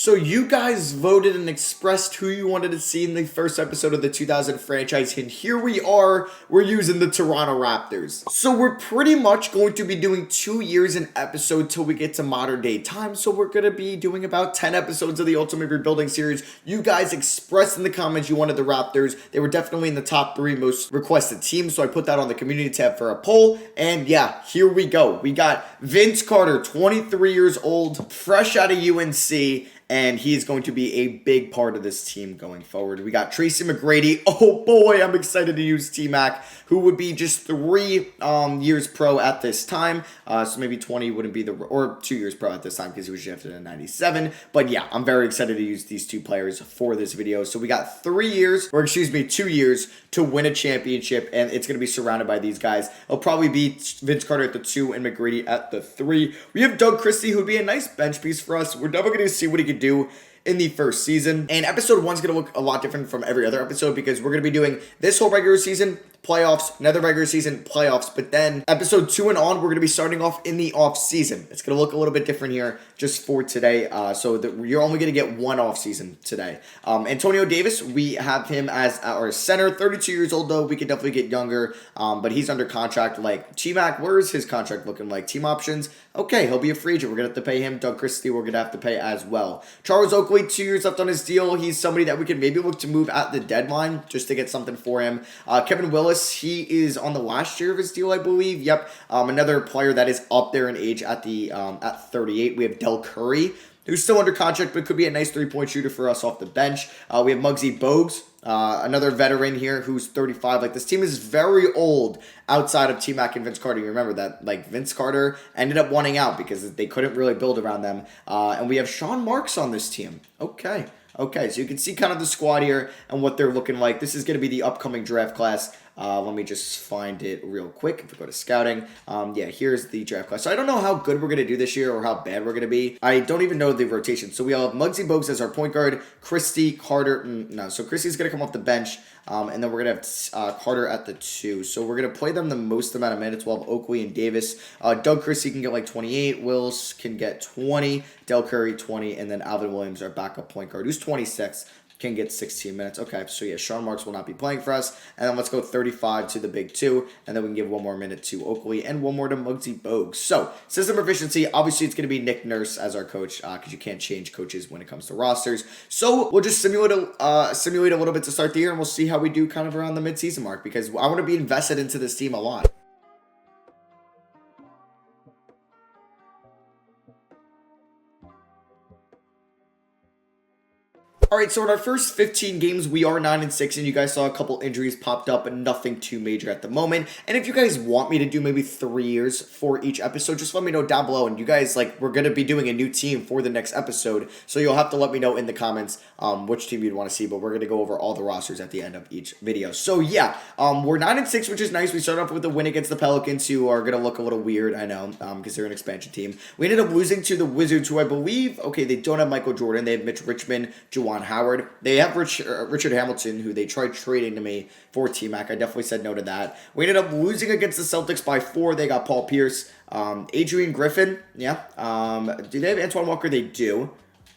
So you guys voted and expressed who you wanted to see in the first episode of the 2000 franchise, and here we are, we're using the Toronto Raptors. So we're pretty much going to be doing 2 years an episode till we get to modern day time, so we're going to be doing about 10 episodes of the Ultimate Rebuilding series. You guys expressed in the comments you wanted the Raptors. They were definitely in the top 3 most requested teams, so I put that on the community tab for a poll, and yeah, here we go. We got Vince Carter, 23 years old, fresh out of UNC, and he is going to be a big part of this team going forward. We got Tracy McGrady. Oh boy, I'm excited to use T-Mac, who would be just 3 years pro at this time. So maybe 20 wouldn't be or 2 years pro at this time because he was drafted in 97. But yeah, I'm very excited to use these 2 players for this video. So we got 2 years to win a championship, and it's going to be surrounded by these guys. It'll probably be Vince Carter at the 2 and McGrady at the 3. We have Doug Christie, who would be a nice bench piece for us. We're definitely going to see what he could do in the first season. And episode 1 is going to look a lot different from every other episode because we're going to be doing this whole regular season, playoffs, another regular season, playoffs, but then episode 2 and on, we're going to be starting off in the off season. It's going to look a little bit different here just for today, so that you're only going to get one off season today. Antonio Davis, we have him as our center, 32 years old though. We could definitely get younger, but he's under contract. Like T-Mac, where is his contract looking like? Team options? Okay, he'll be a free agent. We're going to have to pay him. Doug Christie, we're going to have to pay as well. Charles Oakley, 2 years left on his deal. He's somebody that we could maybe look to move at the deadline just to get something for him. Kevin Willis, he is on the last year of his deal, I believe. Yep, another player that is up there in age at 38. We have Del Curry, who's still under contract, but could be a nice three-point shooter for us off the bench. We have Muggsy Bogues, another veteran here who's 35. Like, this team is very old outside of T-Mac and Vince Carter. You remember that, like, Vince Carter ended up wanting out because they couldn't really build around them. And we have Sean Marks on this team. Okay, so you can see kind of the squad here and what they're looking like. This is going to be the upcoming draft class. Let me just find it real quick. If we go to scouting, yeah, here's the draft class. So I don't know how good we're going to do this year or how bad we're going to be. I don't even know the rotation. So we have Muggsy Bogues as our point guard, Christie, Carter. So Christie's going to come off the bench, and then we're going to have Carter at the 2. So we're going to play them the most amount of minutes. We'll have Oakley and Davis. Doug Christie can get like 28. Wills can get 20. Del Curry, 20. And then Alvin Williams, our backup point guard, who's 26. Can get 16 minutes. Okay, so yeah, Sean Marks will not be playing for us. And then let's go 35 to the big 2. And then we can give 1 more minute to Oakley and 1 more to Muggsy Bogues. So, system proficiency, obviously it's going to be Nick Nurse as our coach because you can't change coaches when it comes to rosters. So, we'll just simulate a little bit to start the year, and we'll see how we do kind of around the midseason mark because I want to be invested into this team a lot. All right, so in our first 15 games, we are 9-6, and you guys saw a couple injuries popped up, but nothing too major at the moment. And if you guys want me to do maybe 3 years for each episode, just let me know down below. And you guys, like, we're going to be doing a new team for the next episode, so you'll have to let me know in the comments which team you'd want to see, but we're going to go over all the rosters at the end of each video. So, yeah, we're 9-6, which is nice. We started off with a win against the Pelicans, who are going to look a little weird, I know, because they're an expansion team. We ended up losing to the Wizards, who I believe, okay, they don't have Michael Jordan. They have Mitch Richmond, Juwan Howard. They have Richard Hamilton, who they tried trading to me for T-Mac. I definitely said no to that. We ended up losing against the Celtics by 4. They got Paul Pierce, Adrian Griffin. Yeah. Do they have Antoine Walker? They do.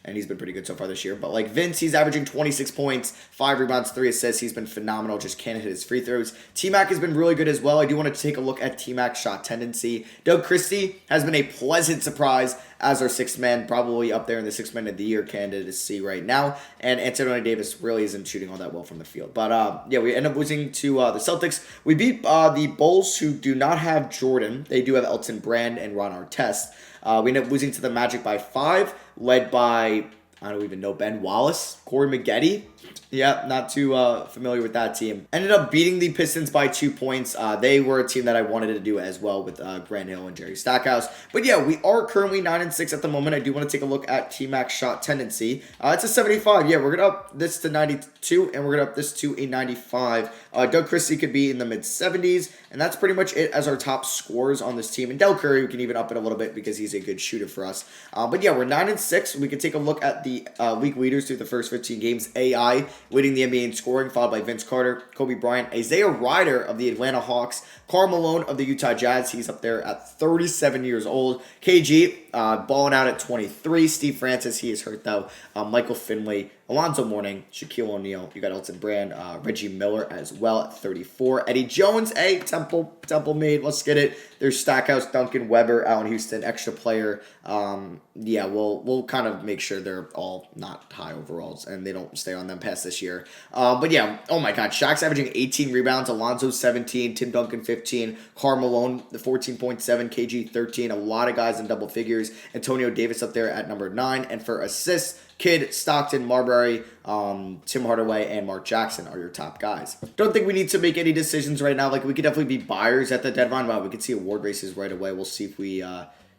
And he's been pretty good so far this year. But like Vince, he's averaging 26 points, 5 rebounds, 3 assists. He's been phenomenal. Just can't hit his free throws. T-Mac has been really good as well. I do want to take a look at T-Mac's shot tendency. Doug Christie has been a pleasant surprise as our 6th man, probably up there in the 6th man of the year candidacy right now. And Antonio Davis really isn't shooting all that well from the field. But yeah, we end up losing to the Celtics. We beat the Bulls, who do not have Jordan. They do have Elton Brand and Ron Artest. We ended up losing to the Magic by 5, led by, I don't even know, Ben Wallace, Corey Maggette. Yeah, not too familiar with that team. Ended up beating the Pistons by 2 points. They were a team that I wanted to do as well with Grant Hill and Jerry Stackhouse. But yeah, we are currently 9-6 at the moment. I do want to take a look at T-Mac's shot tendency. It's a 75. Yeah, we're going to up this to 92, and we're going to up this to a 95. Doug Christie could be in the mid-70s, and that's pretty much it as our top scorers on this team. And Del Curry, we can even up it a little bit because he's a good shooter for us. But yeah, we're 9-6. We can take a look at the league leaders through the first 15 games. AI leading the NBA in scoring, followed by Vince Carter, Kobe Bryant, Isaiah Ryder of the Atlanta Hawks, Karl Malone of the Utah Jazz. He's up there at 37 years old. KG balling out at 23. Steve Francis, he is hurt though. Michael Finley, Alonzo Mourning, Shaquille O'Neal. You got Elton Brand, Reggie Miller as well at 34. Eddie Jones, hey, Temple made. Let's get it. There's Stackhouse, Duncan, Weber, Allen Houston, extra player. Yeah, we'll kind of make sure they're all not high overalls and they don't stay on them past this year. But yeah, oh my God, Shaq's averaging 18 rebounds, Alonzo 17, Tim Duncan 15, Karl Malone the 14.7, KG 13. A lot of guys in double figures. Antonio Davis up there at number 9, and for assists, Kidd, Stockton, Marbury, Tim Hardaway, and Mark Jackson are your top guys. Don't think we need to make any decisions right now. Like, we could definitely be buyers at the deadline. Wow, we could see award races right away. We'll see if we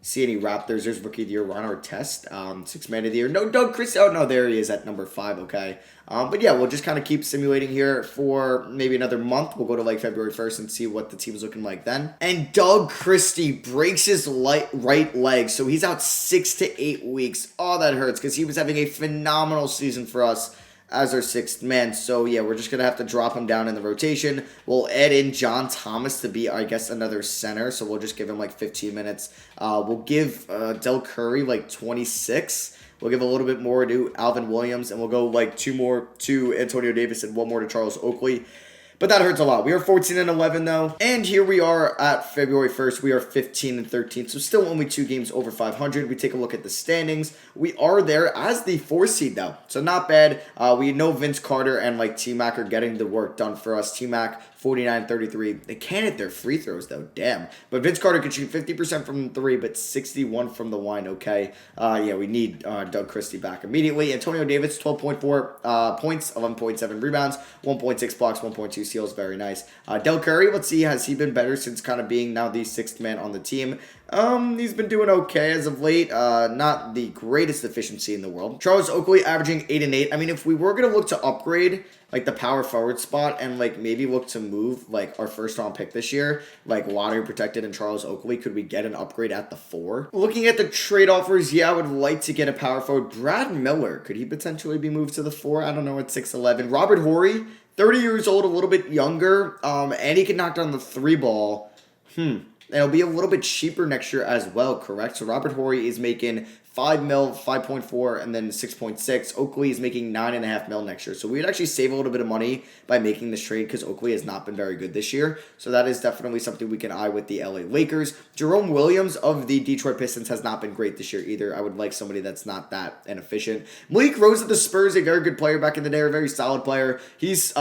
see any Raptors. There's Rookie of the Year, Ron Artest, Sixth Man of the Year. No, Doug Christie. Oh, no, there he is at number 5, okay. But yeah, we'll just kind of keep simulating here for maybe another month. We'll go to like February 1st and see what the team's looking like then. And Doug Christie breaks his right leg, so he's out 6 to 8 weeks. Oh, that hurts because he was having a phenomenal season for us as our 6th man. So yeah, we're just going to have to drop him down in the rotation. We'll add in John Thomas to be, I guess, another center. So we'll just give him like 15 minutes. We'll give Del Curry like 26. We'll give a little bit more to Alvin Williams, and we'll go like 2 more to Antonio Davis and 1 more to Charles Oakley. But that hurts a lot. We are 14-11 though. And here we are at February 1st. We are 15-13. So still only 2 games over 500. We take a look at the standings. We are there as the 4th seed though. So not bad. We know Vince Carter and like T-Mac are getting the work done for us. T-Mac 49-33. They can't hit their free throws though. Damn. But Vince Carter can shoot 50% from 3, but 61 from the line. Okay. Yeah, we need Doug Christie back immediately. Antonio Davis, 12.4 points, 11.7 rebounds, 1.6 blocks, 1.2 steals. Very nice. Del Curry, let's see, has he been better since kind of being now the 6th man on the team? He's been doing okay as of late. Not the greatest efficiency in the world. Charles Oakley averaging 8 and 8. I mean, if we were going to look to upgrade like the power forward spot and like maybe look to move like our 1st round pick this year, like lottery protected and Charles Oakley, could we get an upgrade at the 4? Looking at the trade offers, yeah, I would like to get a power forward. Brad Miller, could he potentially be moved to the 4? I don't know, at 6'11". Robert Horry, 30 years old, a little bit younger, and he can knock down the 3 ball. And it'll be a little bit cheaper next year as well, correct? So Robert Horry is making 5 mil, 5.4, and then 6.6. Oakley is making 9.5 mil next year. So we would actually save a little bit of money by making this trade because Oakley has not been very good this year. So that is definitely something we can eye with the LA Lakers. Jerome Williams of the Detroit Pistons has not been great this year either. I would like somebody that's not that inefficient. Malik Rose of the Spurs, a very good player back in the day, a very solid player. He's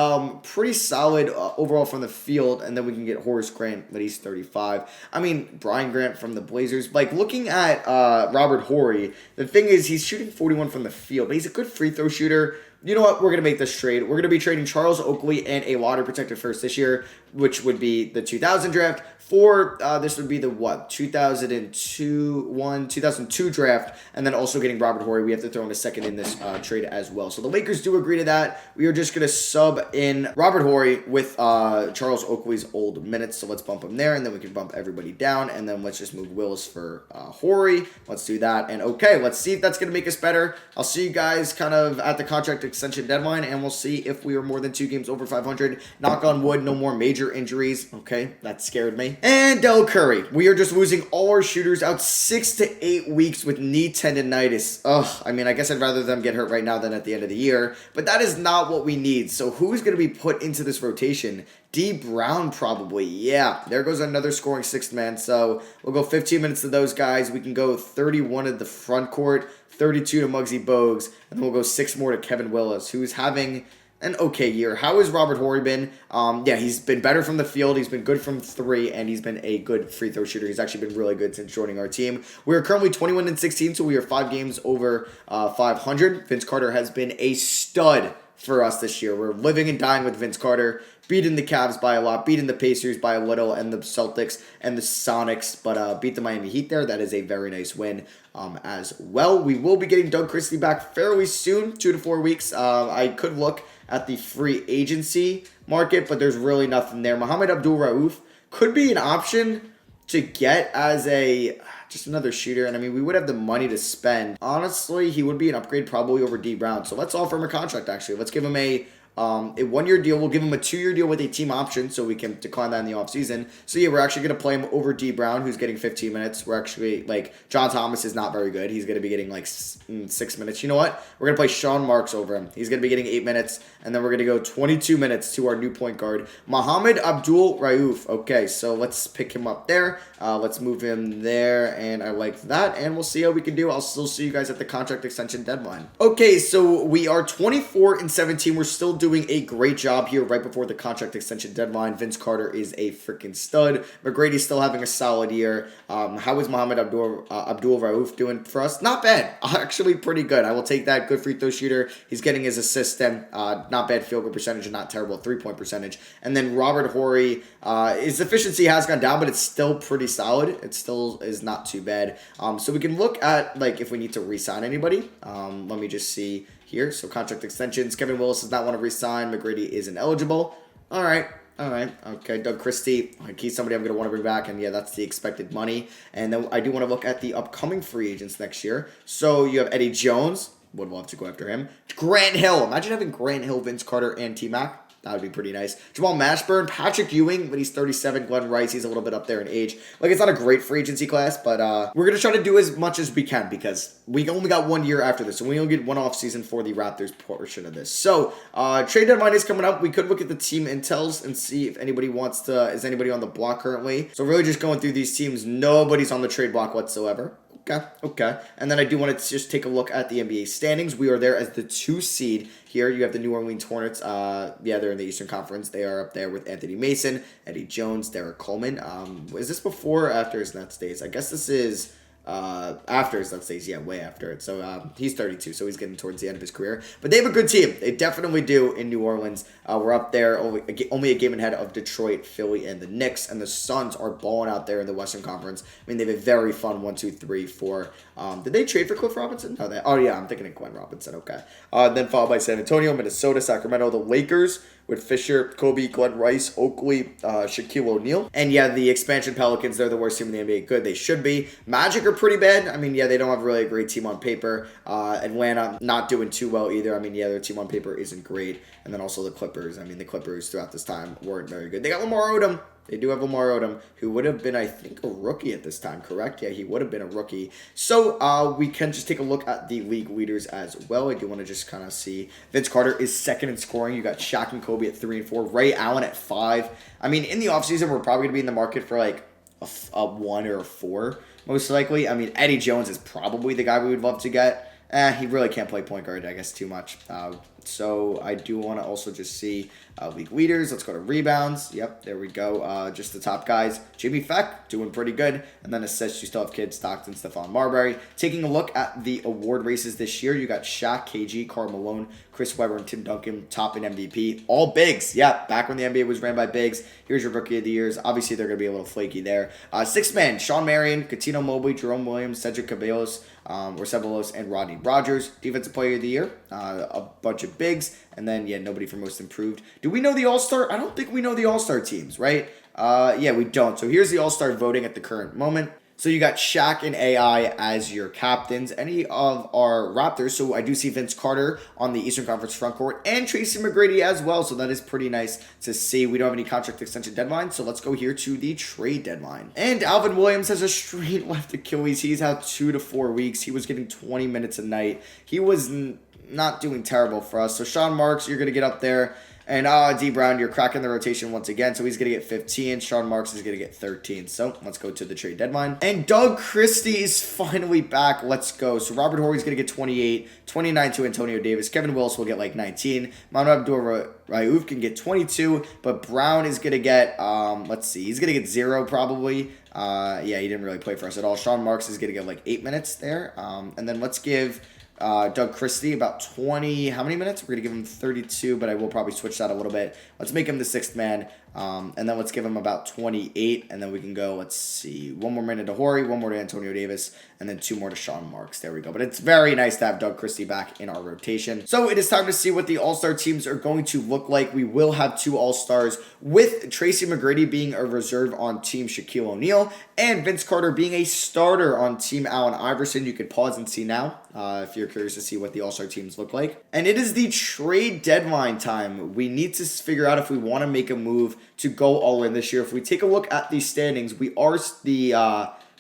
pretty solid overall from the field. And then we can get Horace Grant, but he's 35. I mean, Brian Grant from the Blazers. Like, looking at Robert Horry, the thing is, he's shooting 41 from the field, but he's a good free throw shooter. You know what? We're going to make this trade. We're going to be trading Charles Oakley and a lottery protected 1st this year, which would be the 2000 draft. For this would be the 2002 draft, and then also getting Robert Horry. We have to throw in a 2nd in this trade as well. So the Lakers do agree to that. We are just going to sub in Robert Horry with Charles Oakley's old minutes. So let's bump him there, and then we can bump everybody down, and then let's just move Willis for Horry. Let's do that. And okay, let's see if that's going to make us better. I'll see you guys kind of at the contract extension deadline, and we'll see if we are more than 2 games over 500. Knock on wood, no more major injuries. Okay, that scared me. And Del Curry. We are just losing all our shooters out 6 to 8 weeks with knee tendonitis. Ugh, I mean, I guess I'd rather them get hurt right now than at the end of the year, but that is not what we need. So who's going to be put into this rotation? D. Brown, probably. Yeah, there goes another scoring 6th man. So we'll go 15 minutes to those guys. We can go 31 at the front court, 32 to Muggsy Bogues, and then we'll go 6 more to Kevin Willis, who's having an okay year. How has Robert Horry been? Yeah, he's been better from the field. He's been good from 3, and he's been a good free throw shooter. He's actually been really good since joining our team. We are currently 21-16, so we are 5 games over 500. Vince Carter has been a stud for us this year. We're living and dying with Vince Carter, beating the Cavs by a lot, beating the Pacers by a little, and the Celtics and the Sonics, but beat the Miami Heat there. That is a very nice win as well. We will be getting Doug Christie back fairly soon, 2 to 4 weeks. I could look at the free agency market, but there's really nothing there. Mohamed Abdul-Rauf could be an option to get as a just another shooter. And I mean, we would have the money to spend. Honestly, he would be an upgrade probably over D Brown. So let's offer him a contract, actually. Let's give him a 1-year deal. We'll give him a 2-year deal with a team option, so we can decline that in the offseason. So yeah, we're actually going to play him over D Brown, who's getting 15 minutes. We're actually, like, John Thomas is not very good. He's going to be getting, like, 6 minutes. You know what? We're going to play Sean Marks over him. He's going to be getting 8 minutes, and then we're going to go 22 minutes to our new point guard, Mohamed Abdul Rauf. Okay, so let's pick him up there. Let's move him there, and I like that, and we'll see how we can do. I'll still see you guys at the contract extension deadline. Okay, so we are 24-17. We're still doing a great job here right before the contract extension deadline. Vince Carter is a freaking stud. McGrady's still having a solid year. How is Mohamed Abdul Rauf doing for us? Not bad. Actually pretty good. I will take that. Good free throw shooter. He's getting his assists then. Not bad field goal percentage and not terrible 3-point percentage. And then Robert Horry, his efficiency has gone down, but it's still pretty solid. It still is not too bad. So we can look at, like, if we need to re-sign anybody. Let me just see here. So contract extensions. Kevin Willis does not want to re-sign. McGrady isn't eligible. All right. Okay, Doug Christie. He's somebody I'm going to want to bring back, and yeah, that's the expected money. And then I do want to look at the upcoming free agents next year. So you have Eddie Jones. Would love to go after him. Grant Hill. Imagine having Grant Hill, Vince Carter, and T-Mac. That would be pretty nice. Jamal Mashburn, Patrick Ewing, but he's 37. Glenn Rice, he's a little bit up there in age. Like, it's not a great free agency class, but we're going to try to do as much as we can because we only got 1 year after this, and we only get one off season for the Raptors portion of this. So, trade deadline is coming up. We could look at the team intels and see if anybody wants to, is anybody on the block currently. So, really just going through these teams. Nobody's on the trade block whatsoever. Okay. And then I do want to just take a look at the NBA standings. We are there as the 2 seed. Here you have the New Orleans Hornets. Yeah, they're in the Eastern Conference. They are up there with Anthony Mason, Eddie Jones, Derek Coleman. Is this before or after his Nets days? I guess this is after his Nets days. Yeah, way after it. So he's 32, so he's getting towards the end of his career. But they have a good team. They definitely do in New Orleans. We're up there only a game ahead of Detroit, Philly, and the Knicks. And the Suns are balling out there in the Western Conference. I mean, they have a very fun 1, 2, 3, 4. Did they trade for Cliff Robinson? No, oh yeah, I'm thinking of Glenn Robinson. Okay. Then followed by San Antonio, Minnesota, Sacramento, the Lakers with Fisher, Kobe, Glenn Rice, Oakley, Shaquille O'Neal. And yeah, the expansion Pelicans, they're the worst team in the NBA. Good, they should be. Magic are pretty bad. I mean, yeah, they don't have really a great team on paper. Atlanta not doing too well either. I mean, yeah, their team on paper isn't great. And then also the Clippers. I mean, the Clippers throughout this time weren't very good. They got Lamar Odom. They do have Lamar Odom, who would have been, I think, a rookie at this time, correct? Yeah, he would have been a rookie. So we can just take a look at the league leaders as well. I do want to just kind of see. Vince Carter is second in scoring. You got Shaq and Kobe at 3 and 4. Ray Allen at 5. I mean, in the offseason, we're probably going to be in the market for like a 1 or a 4, most likely. I mean, Eddie Jones is probably the guy we would love to get. He really can't play point guard, I guess, too much. So I do want to also just see league leaders. Let's go to rebounds. Yep, there we go. Just the top guys. Jimmy Feck doing pretty good. And then assists, you still have Kid Stockton, Stephon Marbury. Taking a look at the award races this year, you got Shaq, KG, Karl Malone, Chris Webber, and Tim Duncan topping MVP. All bigs. Yeah, back when the NBA was ran by bigs. Here's your rookie of the years. Obviously, they're going to be a little flaky there. Sixth man, Sean Marion, Coutinho Mobley, Jerome Williams, Cedric Ceballos, and Rodney Rogers. Defensive player of the year, a bunch of bigs, and then, yeah, nobody for most improved. Do we know the All-Star? I don't think we know the All-Star teams, right? Yeah, we don't. So here's the All-Star voting at the current moment. So you got Shaq and AI as your captains. Any of our Raptors, so I do see Vince Carter on the Eastern Conference frontcourt and Tracy McGrady as well. So that is pretty nice to see. We don't have any contract extension deadline, so let's go here to the trade deadline. And Alvin Williams has a straight left Achilles. He's out 2 to 4 weeks. He was getting 20 minutes a night. He was not doing terrible for us. So Sean Marks, you're going to get up there. And D Brown, you're cracking the rotation once again. So he's going to get 15. Sean Marks is going to get 13. So let's go to the trade deadline. And Doug Christie is finally back. Let's go. So Robert Horry's going to get 28. 29 to Antonio Davis. Kevin Willis will get like 19. Mohamed Abdul Rauf can get 22. But Brown is going to get, let's see. He's going to get 0 probably. Yeah, he didn't really play for us at all. Sean Marks is going to get like 8 minutes there. And then let's give Doug Christie about 20, how many minutes? We're going to give him 32, but I will probably switch that a little bit. Let's make him the 6th man, and then let's give him about 28, and then we can go, let's see, 1 more minute to Horry, 1 more to Antonio Davis, and then 2 more to Sean Marks. There we go. But it's very nice to have Doug Christie back in our rotation. So it is time to see what the All-Star teams are going to look like. We will have 2 All-Stars, with Tracy McGrady being a reserve on Team Shaquille O'Neal, and Vince Carter being a starter on Team Allen Iverson. You could pause and see now if you're curious to see what the All-Star teams look like. And it is the trade deadline time. We need to figure out if we want to make a move to go all in this year. If we take a look at the standings, we are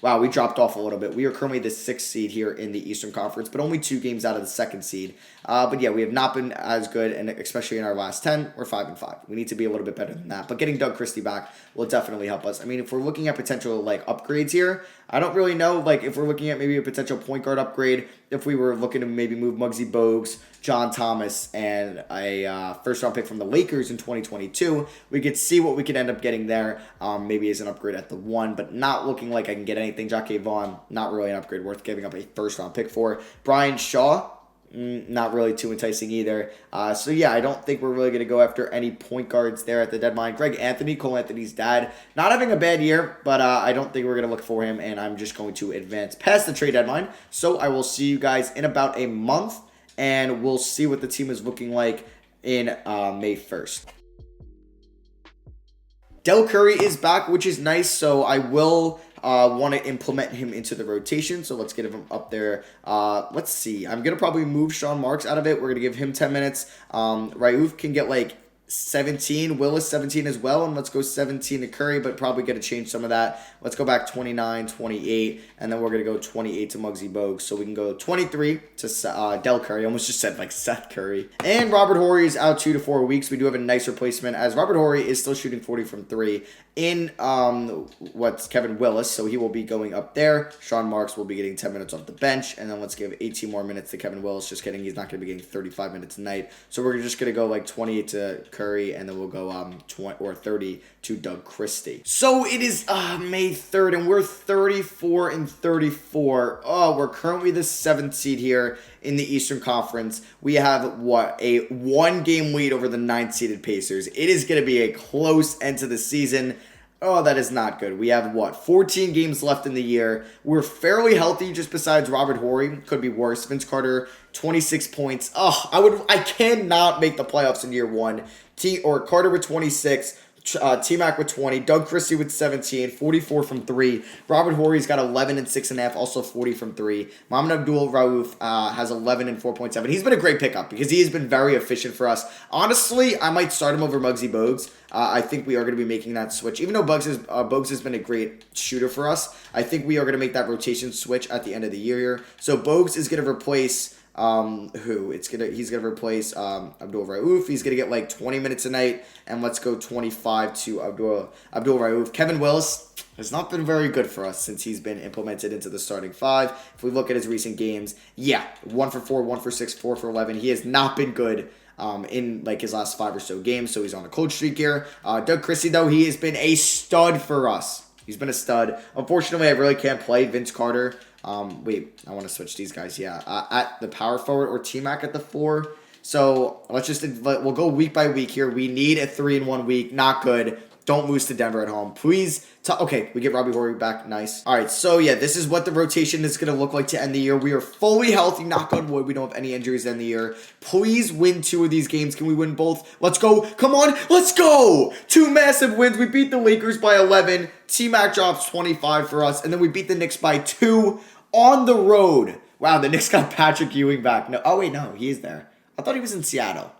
wow, we dropped off a little bit. We are currently the 6th seed here in the Eastern Conference, but only 2 games out of the 2nd seed. But yeah, we have not been as good, and especially in our last 10, we're 5-5. We need to be a little bit better than that. But getting Doug Christie back will definitely help us. I mean, if we're looking at potential upgrades here, I don't really know. If we're looking at maybe a potential point guard upgrade, if we were looking to maybe move Muggsy Bogues, John Thomas, and a first-round pick from the Lakers in 2022, we could see what we could end up getting there, maybe as an upgrade at the 1, but not looking like I can get anything. Jacque Vaughn, not really an upgrade worth giving up a first-round pick for. Brian Shaw, not really too enticing either. So yeah, I don't think we're really going to go after any point guards there at the deadline. Greg Anthony, Cole Anthony's dad, not having a bad year, but I don't think we're going to look for him, and I'm just going to advance past the trade deadline. So I will see you guys in about a month, and we'll see what the team is looking like in May 1st. Del Curry is back, which is nice, so I will want to implement him into the rotation, so let's get him up there. Let's see. I'm going to probably move Sean Marks out of it. We're going to give him 10 minutes. Raouf can get 17, Willis 17 as well, and let's go 17 to Curry, but probably going to change some of that. Let's go back 29, 28, and then we're going to go 28 to Muggsy Bogues, so we can go 23 to Del Curry. I almost just said Seth Curry. And Robert Horry is out 2 to 4 weeks. We do have a nice replacement, as Robert Horry is still shooting 40 from 3 in Kevin Willis, so he will be going up there. Sean Marks will be getting 10 minutes off the bench, and then let's give 18 more minutes to Kevin Willis. Just kidding, he's not going to be getting 35 minutes a night, so we're just going to go 28 to Curry, and then we'll go 30 to Doug Christie. So it is May 3rd, and we're 34-34. Oh, we're currently the 7th seed here in the Eastern Conference. We have, a 1-game lead over the 9th-seeded Pacers. It is going to be a close end to the season. Oh, that is not good. We have, 14 games left in the year. We're fairly healthy, just besides Robert Horry. Could be worse. Vince Carter, 26 points. Oh, I cannot make the playoffs in year 1. Carter with 26. T-Mac with 20, Doug Christie with 17, 44 from 3. Robert Horry's got 11 and 6.5, also 40 from 3. Mohamed Abdul-Rauf has 11 and 4.7. He's been a great pickup because he has been very efficient for us. Honestly, I might start him over Muggsy Bogues. I think we are going to be making that switch. Even though Bogues has been a great shooter for us, I think we are going to make that rotation switch at the end of the year here. So Bogues is going to replace... He's gonna replace Abdul Raouf. He's gonna get 20 minutes a night, and let's go 25 to Abdul Raouf. Kevin Willis has not been very good for us since he's been implemented into the starting 5. If we look at his recent games, 1 for 4, 1 for 6, 4 for 11. He has not been good in his last 5 or so games, so he's on a cold streak here. Doug Christie, though, he has been a stud for us. He's been a stud. Unfortunately, I really can't play Vince Carter. I want to switch these guys. At the power forward or T-Mac at the 4. So we'll go week by week here. We need a 3-1 week. Not good. Don't lose to Denver at home. Please. Okay, we get Robbie Horry back. Nice. All right, so this is what the rotation is going to look like to end the year. We are fully healthy. Knock on wood. We don't have any injuries to end the year. Please win 2 of these games. Can we win both? Let's go. Come on. Let's go. 2 massive wins. We beat the Lakers by 11. T-Mac drops 25 for us. And then we beat the Knicks by 2 on the road. Wow, the Knicks got Patrick Ewing back. No, no, he is there. I thought he was in Seattle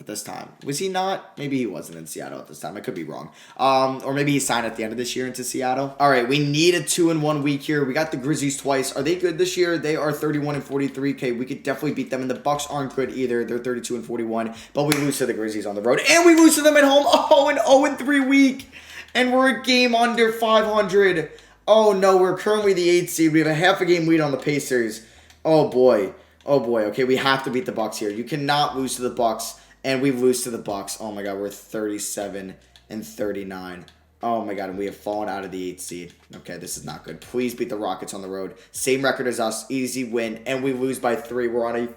at this time. Was he not? Maybe he wasn't in Seattle at this time. I could be wrong. Or maybe he signed at the end of this year into Seattle. All right, we need a 2-1 week here. We got the Grizzlies twice. Are they good this year? They are 31-43. Okay, we could definitely beat them. And the Bucks aren't good either. They're 32-41. But we lose to the Grizzlies on the road. And we lose to them at home. Oh, an 0-3 week. And we're a game under 500. Oh, no, we're currently the 8th seed. We have a half a game lead on the Pacers. Oh, boy. Okay, we have to beat the Bucks here. You cannot lose to the Bucks, and we lose to the Bucks. Oh, my God, we're 37-39. Oh my god, and we have fallen out of the 8th seed. Okay, this is not good. Please beat the Rockets on the road. Same record as us, easy win, and we lose by 3. We're on a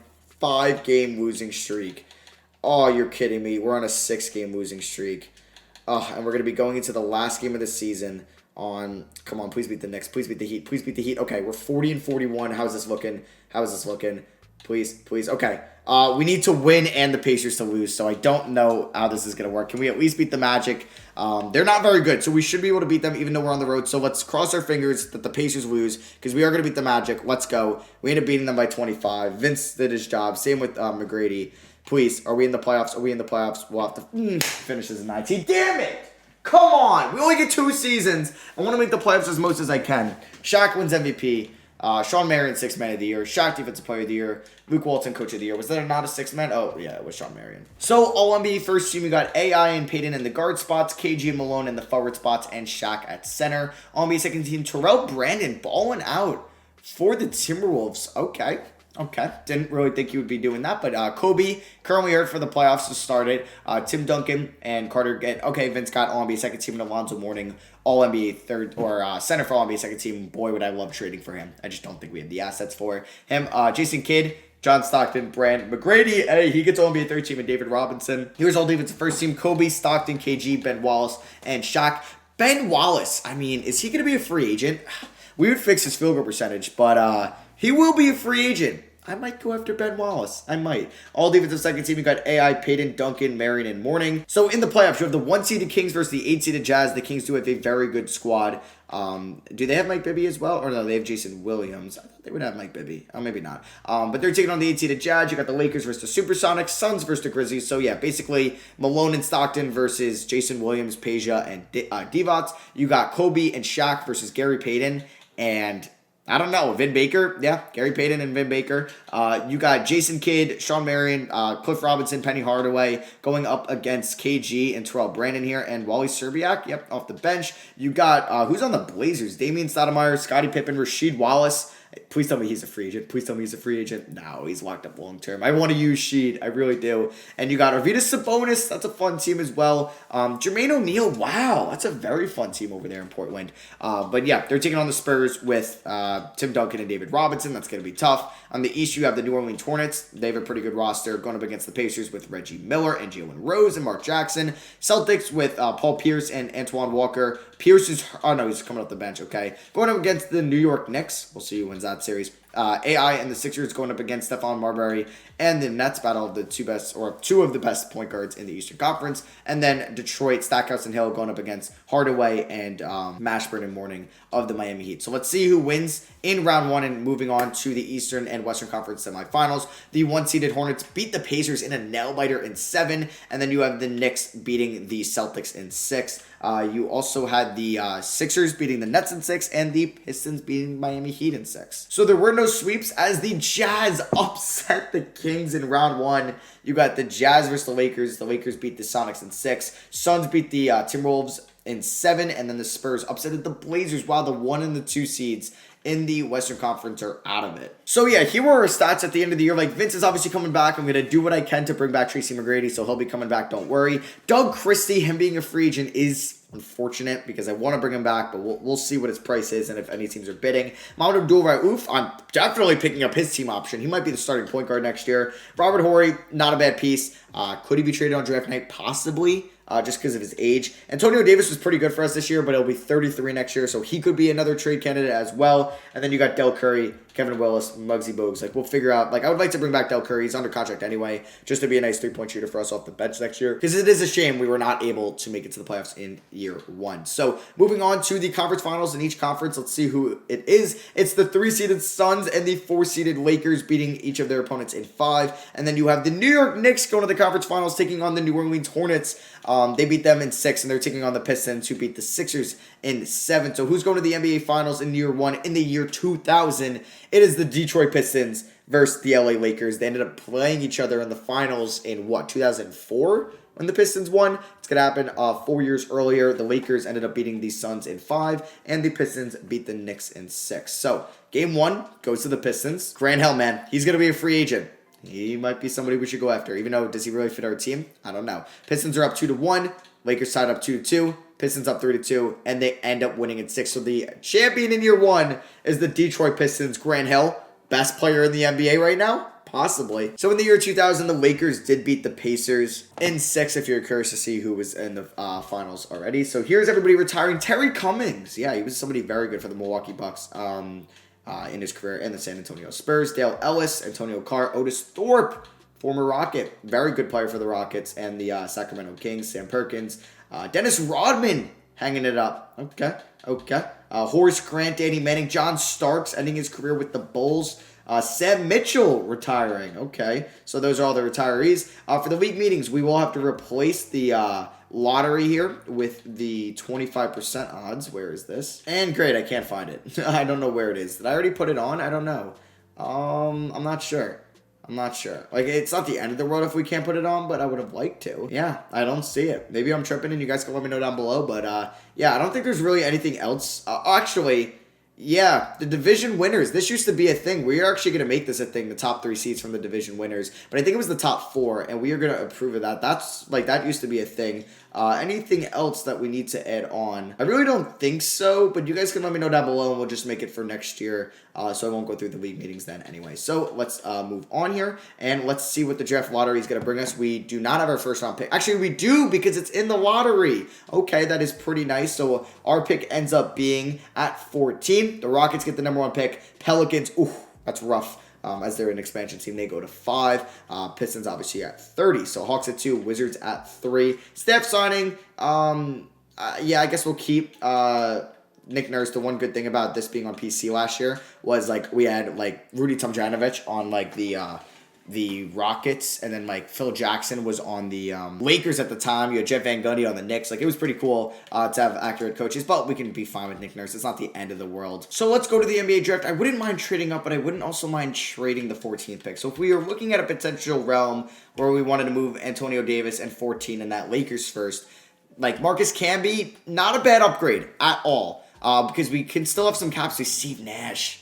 5-game losing streak. Oh, you're kidding me. We're on a 6-game losing streak. Oh, and we're going to be going into the last game of the season on... Come on, please beat the Knicks. Please beat the Heat. Please beat the Heat. Okay, we're 40-41. How's this looking? How is this looking? Please, please. Okay. We need to win and the Pacers to lose, so I don't know how this is going to work. Can we at least beat the Magic? They're not very good, so we should be able to beat them even though we're on the road. So let's cross our fingers that the Pacers lose because we are going to beat the Magic. Let's go. We end up beating them by 25. Vince did his job. Same with McGrady. Please, are we in the playoffs? Are we in the playoffs? We'll have to finish as a 19. Damn it! Come on! We only get 2 seasons. I want to make the playoffs as most as I can. Shaq wins MVP. Sean Marion, 6th man of the year. Shaq, defensive player of the year. Luke Walton, coach of the year. Was that not a 6th man? Oh, yeah, it was Sean Marion. So, All-NBA first team, we got AI and Payton in the guard spots, KG and Malone in the forward spots, and Shaq at center. All-NBA second team, Terrell Brandon balling out for the Timberwolves. Okay. Didn't really think he would be doing that, but Kobe currently hurt for the playoffs to start it. Tim Duncan and Carter get Vince got All-NBA second team and Alonzo Mourning All-NBA third or center for All-NBA second team. Boy, would I love trading for him. I just don't think we have the assets for him. Jason Kidd, John Stockton, Brand McGrady. Hey, he gets All-NBA third team and David Robinson. Here's all defensive first team: Kobe, Stockton, KG, Ben Wallace, and Shaq. Ben Wallace. I mean, is he going to be a free agent? We would fix his field goal percentage, but he will be a free agent. I might go after Ben Wallace. I might. All defensive second team, we got AI, Payton, Duncan, Marion, and Mourning. So in the playoffs, you have the 1-seeded Kings versus the 8-seeded Jazz. The Kings do have a very good squad. Do they have Mike Bibby as well? Or no, they have Jason Williams. I thought they would have Mike Bibby. Oh, maybe not. But they're taking on the 8-seeded Jazz. You got the Lakers versus the Supersonics, Suns versus the Grizzlies. So yeah, basically Malone and Stockton versus Jason Williams, Peja, and Divac. You got Kobe and Shaq versus Gary Payton and... I don't know. Vin Baker. Yeah, Gary Payton and Vin Baker. You got Jason Kidd, Sean Marion, Cliff Robinson, Penny Hardaway going up against KG and Terrell Brandon here. And Wally Szczerbiak, yep, off the bench. You got, who's on the Blazers? Damian Stoudemire, Scottie Pippen, Rasheed Wallace. Please tell me he's a free agent. Please tell me he's a free agent. No, he's locked up long term. I want to use Sheed. I really do. And you got Arvydas Sabonis. That's a fun team as well. Jermaine O'Neal. Wow. That's a very fun team over there in Portland. But yeah, they're taking on the Spurs with Tim Duncan and David Robinson. That's going to be tough. On the East, you have the New Orleans Hornets. They have a pretty good roster going up against the Pacers with Reggie Miller and Jalen Rose and Mark Jackson. Celtics with Paul Pierce and Antoine Walker. Pierce is... Oh, no, he's coming off the bench. Okay. Going up against the New York Knicks. We'll see who wins that series. AI and the Sixers going up against Stephon Marbury, and the Nets battle of the two of the best point guards in the Eastern Conference, and then Detroit, Stackhouse and Hill going up against Hardaway and Mashburn and Mourning of the Miami Heat. So let's see who wins in round 1 and moving on to the Eastern and Western Conference semifinals. The 1-seeded Hornets beat the Pacers in a nail-biter in 7, and then you have the Knicks beating the Celtics in 6. You also had the Sixers beating the Nets in 6, and the Pistons beating Miami Heat in 6. So there were no sweeps as the Jazz upset the Kings in round 1. You got the Jazz versus the Lakers. The Lakers beat the Sonics in 6. Suns beat the Timberwolves in 7, and then the Spurs upsetted the Blazers while the 1 and the 2 seeds in the Western Conference are out of it. So yeah, here were our stats at the end of the year. Like, Vince is obviously coming back. I'm going to do what I can to bring back Tracy McGrady, so he'll be coming back, don't worry. Doug Christie, him being a free agent is unfortunate because I want to bring him back, but we'll see what his price is and if any teams are bidding. Mahmoud Abdul-Rauf, I'm definitely picking up his team option. He might be the starting point guard next year. Robert Horry, not a bad piece. Could he be traded on draft night? Possibly. Just because of his age. Antonio Davis was pretty good for us this year, but he'll be 33 next year, so he could be another trade candidate as well. And then you got Del Curry, Kevin Willis, Muggsy Bogues. Like, we'll figure out. Like, I would like to bring back Del Curry. He's under contract anyway, just to be a nice three-point shooter for us off the bench next year. Because it is a shame we were not able to make it to the playoffs in year 1. So, moving on to the conference finals in each conference. Let's see who it is. It's the 3-seeded Suns and the 4-seeded Lakers beating each of their opponents in 5. And then you have the New York Knicks going to the conference finals, taking on the New Orleans Hornets. They beat them in 6, and they're taking on the Pistons, who beat the Sixers in 7. So who's going to the NBA Finals in year 1 in the year 2000? It is the Detroit Pistons versus the LA Lakers. They ended up playing each other in the finals in, 2004? When the Pistons won. It's going to happen 4 years earlier. The Lakers ended up beating the Suns in 5, and the Pistons beat the Knicks in 6. So, game 1 goes to the Pistons. Grant Hill, man, he's going to be a free agent. He might be somebody we should go after, even though does he really fit our team? I don't know. Pistons are up 2-1. Lakers tied up 2-2. Pistons up 3-2, and they end up winning in 6. So the champion in year 1 is the Detroit Pistons. Grant Hill, best player in the NBA right now? Possibly. So in the year 2000, the Lakers did beat the Pacers in 6, if you're curious to see who was in the finals already. So here's everybody retiring. Terry Cummings. Yeah, he was somebody very good for the Milwaukee Bucks in his career, and the San Antonio Spurs. Dale Ellis, Antonio Carr, Otis Thorpe, former Rocket. Very good player for the Rockets and the Sacramento Kings. Sam Perkins. Dennis Rodman hanging it up. Okay. Horace Grant, Danny Manning, John Starks ending his career with the Bulls. Sam Mitchell retiring. Okay, so those are all the retirees. For the league meetings, we will have to replace the lottery here with the 25% odds. Where is this? And great, I can't find it. I don't know where it is. Did I already put it on? I don't know. I'm not sure. Like, it's not the end of the world if we can't put it on, but I would have liked to. Yeah, I don't see it. Maybe I'm tripping and you guys can let me know down below. But, yeah, I don't think there's really anything else. Actually, yeah, the division winners. This used to be a thing. We are actually going to make this a thing, the top 3 seeds from the division winners. But I think it was the top 4, and we are going to approve of that. That used to be a thing. Anything else that we need to add on? I really don't think so, but you guys can let me know down below, and we'll just make it for next year, so I won't go through the league meetings then anyway. So let's move on here, and let's see what the draft lottery is going to bring us. We do not have our first round pick. Actually, we do, because it's in the lottery. Okay, that is pretty nice. So our pick ends up being at 14. The Rockets get the number 1 pick. Pelicans, ooh, that's rough. As they're an expansion team, they go to 5. Pistons obviously at 30. So Hawks at 2, Wizards at 3. Staff signing, yeah, I guess we'll keep Nick Nurse. The one good thing about this being on PC last year was, like, we had, like, Rudy Tomjanovich on, like, the Rockets, and then, like, Phil Jackson was on the Lakers at the time. You had Jeff Van Gundy on the Knicks. Like, it was pretty cool to have accurate coaches, but we can be fine with Nick Nurse. It's not the end of the world. So let's go to the NBA draft. I wouldn't mind trading up, but I wouldn't also mind trading the 14th pick. So if we are looking at a potential realm where we wanted to move Antonio Davis and 14 in that Lakers first, like, Marcus Camby, not a bad upgrade at all, because we can still have some caps. We Steve Nash.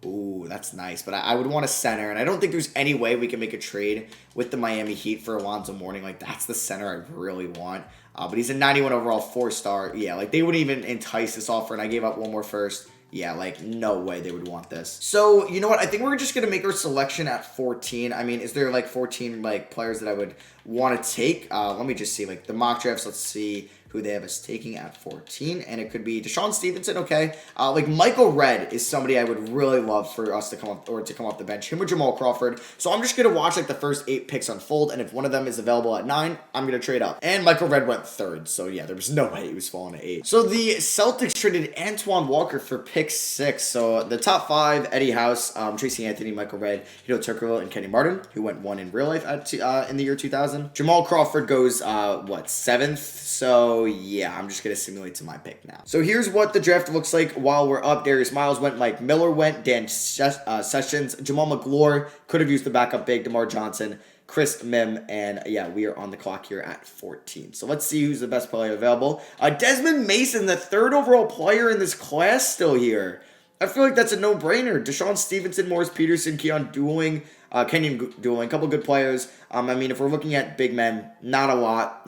Ooh, that's nice, but I would want a center, and I don't think there's any way we can make a trade with the Miami Heat for Alonzo Mourning. Like, that's the center I really want. But he's a 91 overall 4-star. Yeah, like, they wouldn't even entice this offer, and I gave up 1 more first. Yeah, like, no way they would want this. So, you know what? I think we're just going to make our selection at 14. I mean, is there, like, 14, like, players that I would want to take? Let me just see, like, the mock drafts. Let's see who they have us taking at 14, and it could be Deshaun Stevenson, okay? Like, Michael Redd is somebody I would really love for us to come up, or to come off the bench, him or Jamal Crawford. So I'm just going to watch, like, the first 8 picks unfold, and if one of them is available at 9, I'm going to trade up. And Michael Redd went 3rd, so yeah, there was no way he was falling to 8. So the Celtics traded Antoine Walker for pick 6. So the top 5, Eddie House, Tracy Anthony, Michael Redd, Hito Turkoglu, and Kenny Martin, who went 1 in real life at in the year 2000. Jamal Crawford goes, 7th? So yeah, I'm just going to simulate to my pick now. So here's what the draft looks like while we're up. Darius Miles went, Mike Miller went, Dan Sessions, Jamal McGlure, could have used the backup big, DeMar Johnson, Chris Mim, and yeah, we are on the clock here at 14. So let's see who's the best player available. Desmond Mason, the 3rd overall player in this class, still here. I feel like that's a no-brainer. Deshaun Stevenson, Morris Peterson, Kenyon Dooling, a couple good players. I mean, if we're looking at big men, not a lot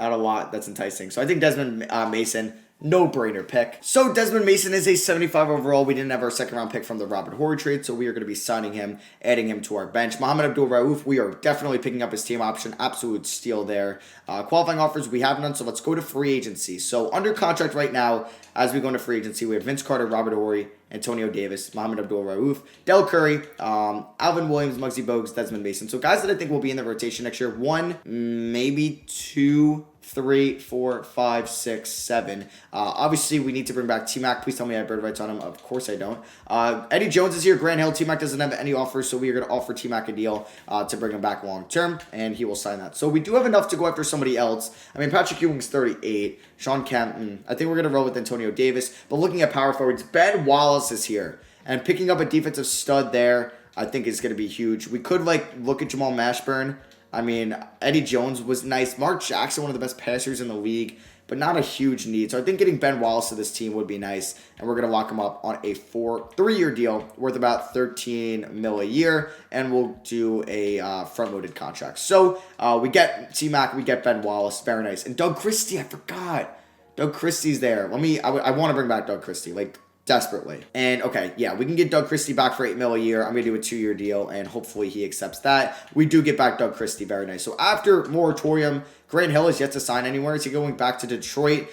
that's enticing. So I think Desmond Mason, no-brainer pick. So Desmond Mason is a 75 overall. We didn't have our 2nd round pick from the Robert Horry trade, so we are going to be signing him, adding him to our bench. Mohamed Abdul-Rauf, we are definitely picking up his team option. Absolute steal there. Qualifying offers, we have none, so let's go to free agency. So under contract right now, as we go into free agency, we have Vince Carter, Robert Horry, Antonio Davis, Mohamed Abdul-Rauf, Del Curry, Alvin Williams, Muggsy Bogues, Desmond Mason. So guys that I think will be in the rotation next year. 1, maybe 2, 3, 4, 5, 6, 7. Obviously, we need to bring back T-Mac. Please tell me I have bird rights on him. Of course I don't. Eddie Jones is here. Grant Hill. T-Mac doesn't have any offers, so we are going to offer T-Mac a deal to bring him back long term, and he will sign that. So we do have enough to go after somebody else. I mean, Patrick Ewing's 38. Sean Kemp, I think we're going to roll with Antonio Davis. But looking at power forwards, Ben Wallace is here. And picking up a defensive stud there, I think is going to be huge. We could, like, look at Jamal Mashburn. I mean, Eddie Jones was nice. Mark Jackson, one of the best passers in the league, but not a huge need. So I think getting Ben Wallace to this team would be nice. And we're going to lock him up on a 3-year deal worth about $13 million a year. And we'll do a front-loaded contract. So we get T-Mac, we get Ben Wallace. Very nice. And Doug Christie, I forgot. Doug Christie's there. I want to bring back Doug Christie, like, desperately. And, okay, yeah, we can get Doug Christie back for $8 million a year. I'm going to do a 2-year deal, and hopefully he accepts that. We do get back Doug Christie. Very nice. So, after moratorium, Grant Hill is yet to sign anywhere. Is he going back to Detroit?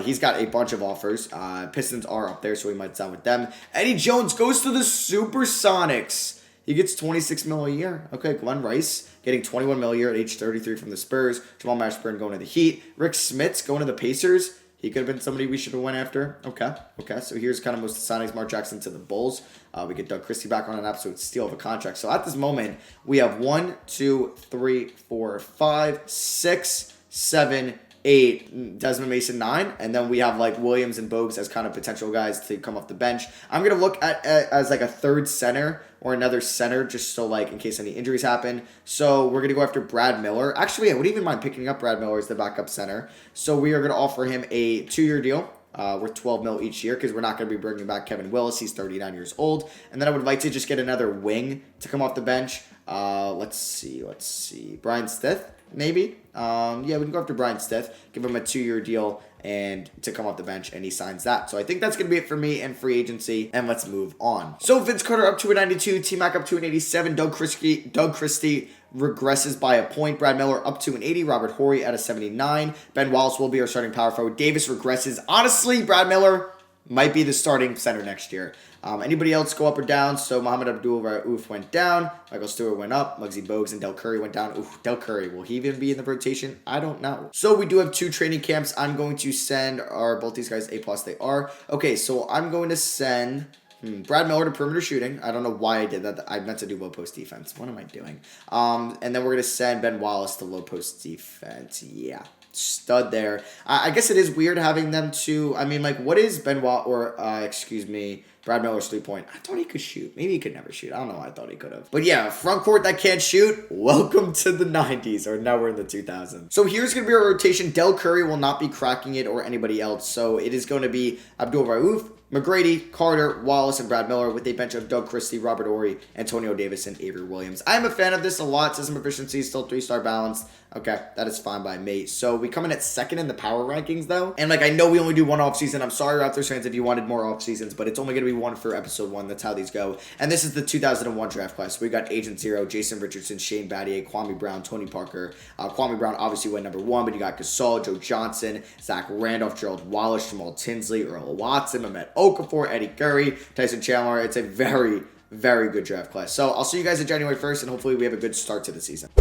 He's got a bunch of offers. Pistons are up there, so he might sign with them. Eddie Jones goes to the Supersonics. He gets $26 million a year. Okay, Glenn Rice getting $21 million a year at age 33 from the Spurs. Jamal Mashburn going to the Heat. Rick Smits going to the Pacers. He could have been somebody we should have went after. Okay. So here's kind of most of the signings. Mark Jackson to the Bulls. We get Doug Christie back on an absolute steal of a contract. So at this moment, we have 1, 2, 3, 4, 5, 6, 7, 8, Desmond Mason 9, and then we have like Williams and Bogues as kind of potential guys to come off the bench. I'm gonna look at as like a third center or another center just so like in case any injuries happen. So we're gonna go after Brad Miller. Actually, I wouldn't even mind picking up Brad Miller as the backup center. So we are gonna offer him a 2-year deal. Worth $12 million each year because we're not going to be bringing back Kevin Willis. He's 39 years old. And then I would like to just get another wing to come off the bench. Let's see. Brian Stith, maybe. Yeah, we can go after Brian Stith. Give him a 2-year deal and to come off the bench, and he signs that. So I think that's going to be it for me and free agency, and let's move on. So Vince Carter up to a 92, T-Mac up to an 87, Doug Christie regresses by a point. Brad Miller up to an 80. Robert Horry at a 79. Ben Wallace will be our starting power forward. Davis regresses. Honestly, Brad Miller might be the starting center next year. Anybody else go up or down? So Muhammad Abdul-Rauf went down. Michael Stewart went up. Muggsy Bogues and Del Curry went down. Del Curry, will he even be in the rotation? I don't know. So we do have 2 training camps. I'm going to send both these guys A+. They are. Okay, so I'm going to send Brad Miller to perimeter shooting. I don't know why I did that. I meant to do low post defense. What am I doing? And then we're going to send Ben Wallace to low post defense. Yeah. Stud there. I guess it is weird having them to, I mean, like, what is Ben Wallace, or, Brad Miller's 3-point? I thought he could shoot. Maybe he could never shoot. I don't know why I thought he could have. But yeah, front court that can't shoot, welcome to the 90s, or now we're in the 2000s. So here's going to be our rotation. Del Curry will not be cracking it or anybody else. So it is going to be Abdul-Rauf, McGrady, Carter, Wallace, and Brad Miller with a bench of Doug Christie, Robert Horry, Antonio Davis, and Avery Williams. I'm a fan of this a lot. System efficiency is still 3-star balanced. Okay, that is fine by me. So we come in at second in the power rankings, though. And, like, I know we only do one offseason. I'm sorry, Raptors fans, if you wanted more offseasons, but it's only going to be one for episode 1. That's how these go. And this is the 2001 draft class. We got Agent Zero, Jason Richardson, Shane Battier, Kwame Brown, Tony Parker. Kwame Brown obviously went number 1, but you got Gasol, Joe Johnson, Zach Randolph, Gerald Wallace, Jamal Tinsley, Earl Watson, Mehmet Okafor, Eddie Curry, Tyson Chandler. It's a very, very good draft class. So I'll see you guys on January 1st, and hopefully we have a good start to the season.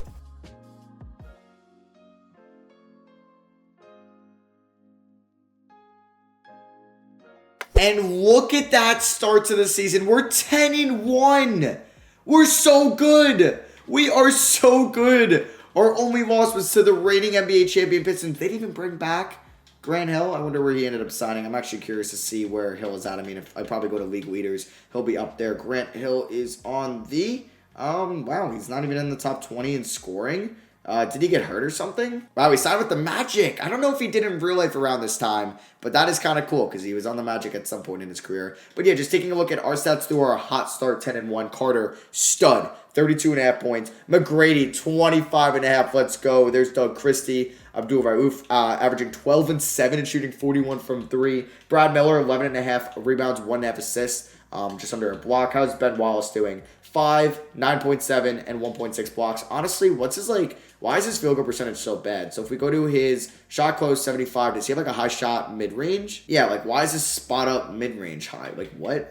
And look at that start to the season. We're 10-1. We're so good. We are so good. Our only loss was to the reigning NBA champion Pistons. They didn't even bring back Grant Hill. I wonder where he ended up signing. I'm actually curious to see where Hill is at. I mean, if I probably go to league leaders, he'll be up there. Grant Hill is on the, wow, he's not even in the top 20 in scoring. Did he get hurt or something? Wow, he signed with the Magic. I don't know if he did in real life around this time, but that is kind of cool because he was on the Magic at some point in his career. But yeah, just taking a look at our stats through our hot start, 10-1. Carter, stud, 32.5 points. McGrady, 25.5. Let's go. There's Doug Christie. Abdul-Rauf, averaging 12-7 and shooting 41 from 3. Brad Miller, 11.5 rebounds, 1.5 assists. Just under a block. How's Ben Wallace doing? 5, 9.7, and 1.6 blocks. Honestly, why is his field goal percentage so bad? So if we go to his shot close 75, does he have like a high shot mid-range? Yeah, like why is his spot up mid-range high? Like what?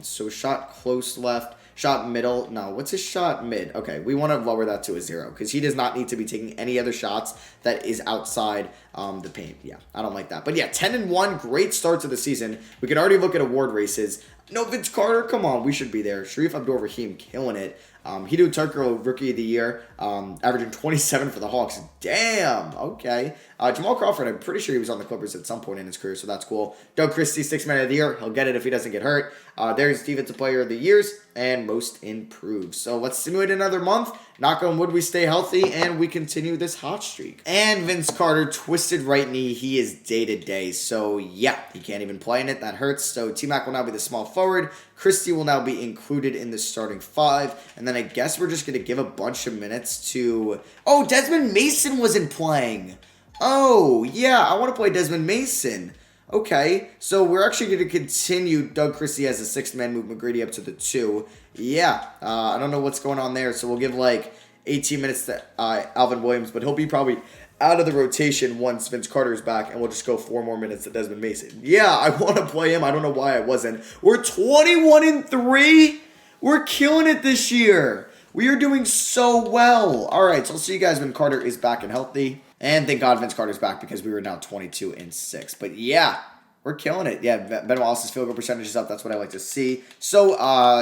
So shot close left, shot middle. No, what's his shot mid? Okay, we want to lower that to a 0 because he does not need to be taking any other shots that is outside the paint. Yeah, I don't like that. But yeah, 10-1, great start to the season. We can already look at award races. No, Vince Carter, come on, we should be there. Sharif Abdul-Rahim killing it. Hideo Turkoglu, Rookie of the Year, averaging 27 for the Hawks. Damn, okay. Jamal Crawford, I'm pretty sure he was on the Clippers at some point in his career, so that's cool. Doug Christie, 6th Man of the Year. He'll get it if he doesn't get hurt. There's Defensive Player of the Years and Most Improved. So let's simulate another month. Knock on wood, we stay healthy, and we continue this hot streak. And Vince Carter, twisted right knee. He is day-to-day. So, yeah, he can't even play in it. That hurts. So, T-Mac will now be the small forward. Christie will now be included in the starting 5. And then I guess we're just going to give a bunch of minutes to... Oh, Desmond Mason wasn't playing. Oh, yeah, I want to play Desmond Mason. Okay, so we're actually going to continue Doug Christie as a sixth man, move McGrady up to the 2. Yeah, I don't know what's going on there, so we'll give like 18 minutes to Alvin Williams, but he'll be probably out of the rotation once Vince Carter's back, and we'll just go 4 more minutes to Desmond Mason. Yeah, I want to play him. I don't know why I wasn't. We're 21-3. We're killing it this year. We are doing so well. All right, so I'll see you guys when Carter is back and healthy. And thank God Vince Carter's back because we were now 22-6. But yeah, we're killing it. Yeah, Ben Wallace's field goal percentage is up. That's what I like to see. So,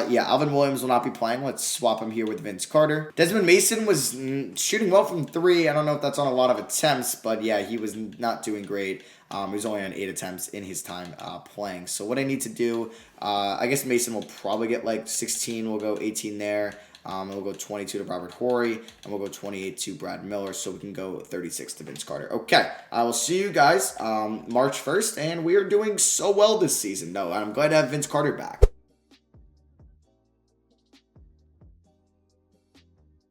yeah, Alvin Williams will not be playing. Let's swap him here with Vince Carter. Desmond Mason was shooting well from 3. I don't know if that's on a lot of attempts, but yeah, he was not doing great. He was only on 8 attempts in his time playing. So what I need to do, I guess Mason will probably get like 16. We'll go 18 there. And we'll go 22 to Robert Horry, and we'll go 28 to Brad Miller, so we can go 36 to Vince Carter. Okay, I will see you guys March 1st, and we are doing so well this season. No, I'm glad to have Vince Carter back.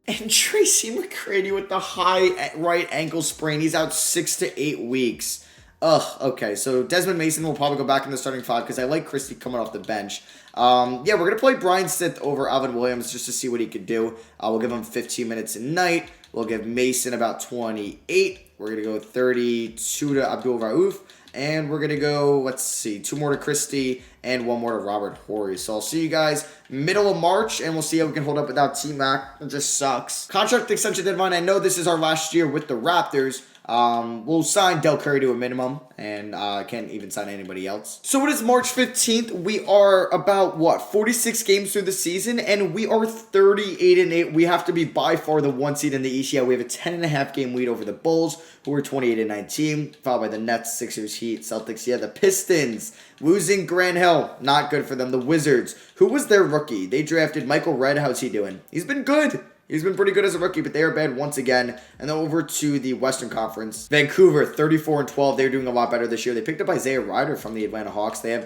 And Tracy McGrady with the high right ankle sprain. He's out 6 to 8 weeks. Ugh, okay, so Desmond Mason will probably go back in the starting 5 because I like Christie coming off the bench. Yeah, we're going to play Brian Stith over Alvin Williams just to see what he could do. We'll give him 15 minutes a night. We'll give Mason about 28. We're going to go 32 to Abdul Rauf. And we're going to go, let's see, 2 more to Christie and 1 more to Robert Horry. So I'll see you guys middle of March, and we'll see how we can hold up without T-Mac. It just sucks. Contract extension deadline. I know this is our last year with the Raptors. We'll sign Del Curry to a minimum, and can't even sign anybody else. So it is March 15th. We are about, 46 games through the season, and we are 38-8. We have to be by far the 1 seed in the East. Yeah, we have a 10.5 game lead over the Bulls, who are 28-19, followed by the Nets, Sixers, Heat, Celtics. Yeah, the Pistons losing Grant Hill. Not good for them. The Wizards. Who was their rookie? They drafted Michael Redd. How's he doing? He's been good. He's been pretty good as a rookie, but they are bad once again. And then over to the Western Conference. Vancouver, 34-12. They're doing a lot better this year. They picked up Isaiah Ryder from the Atlanta Hawks. They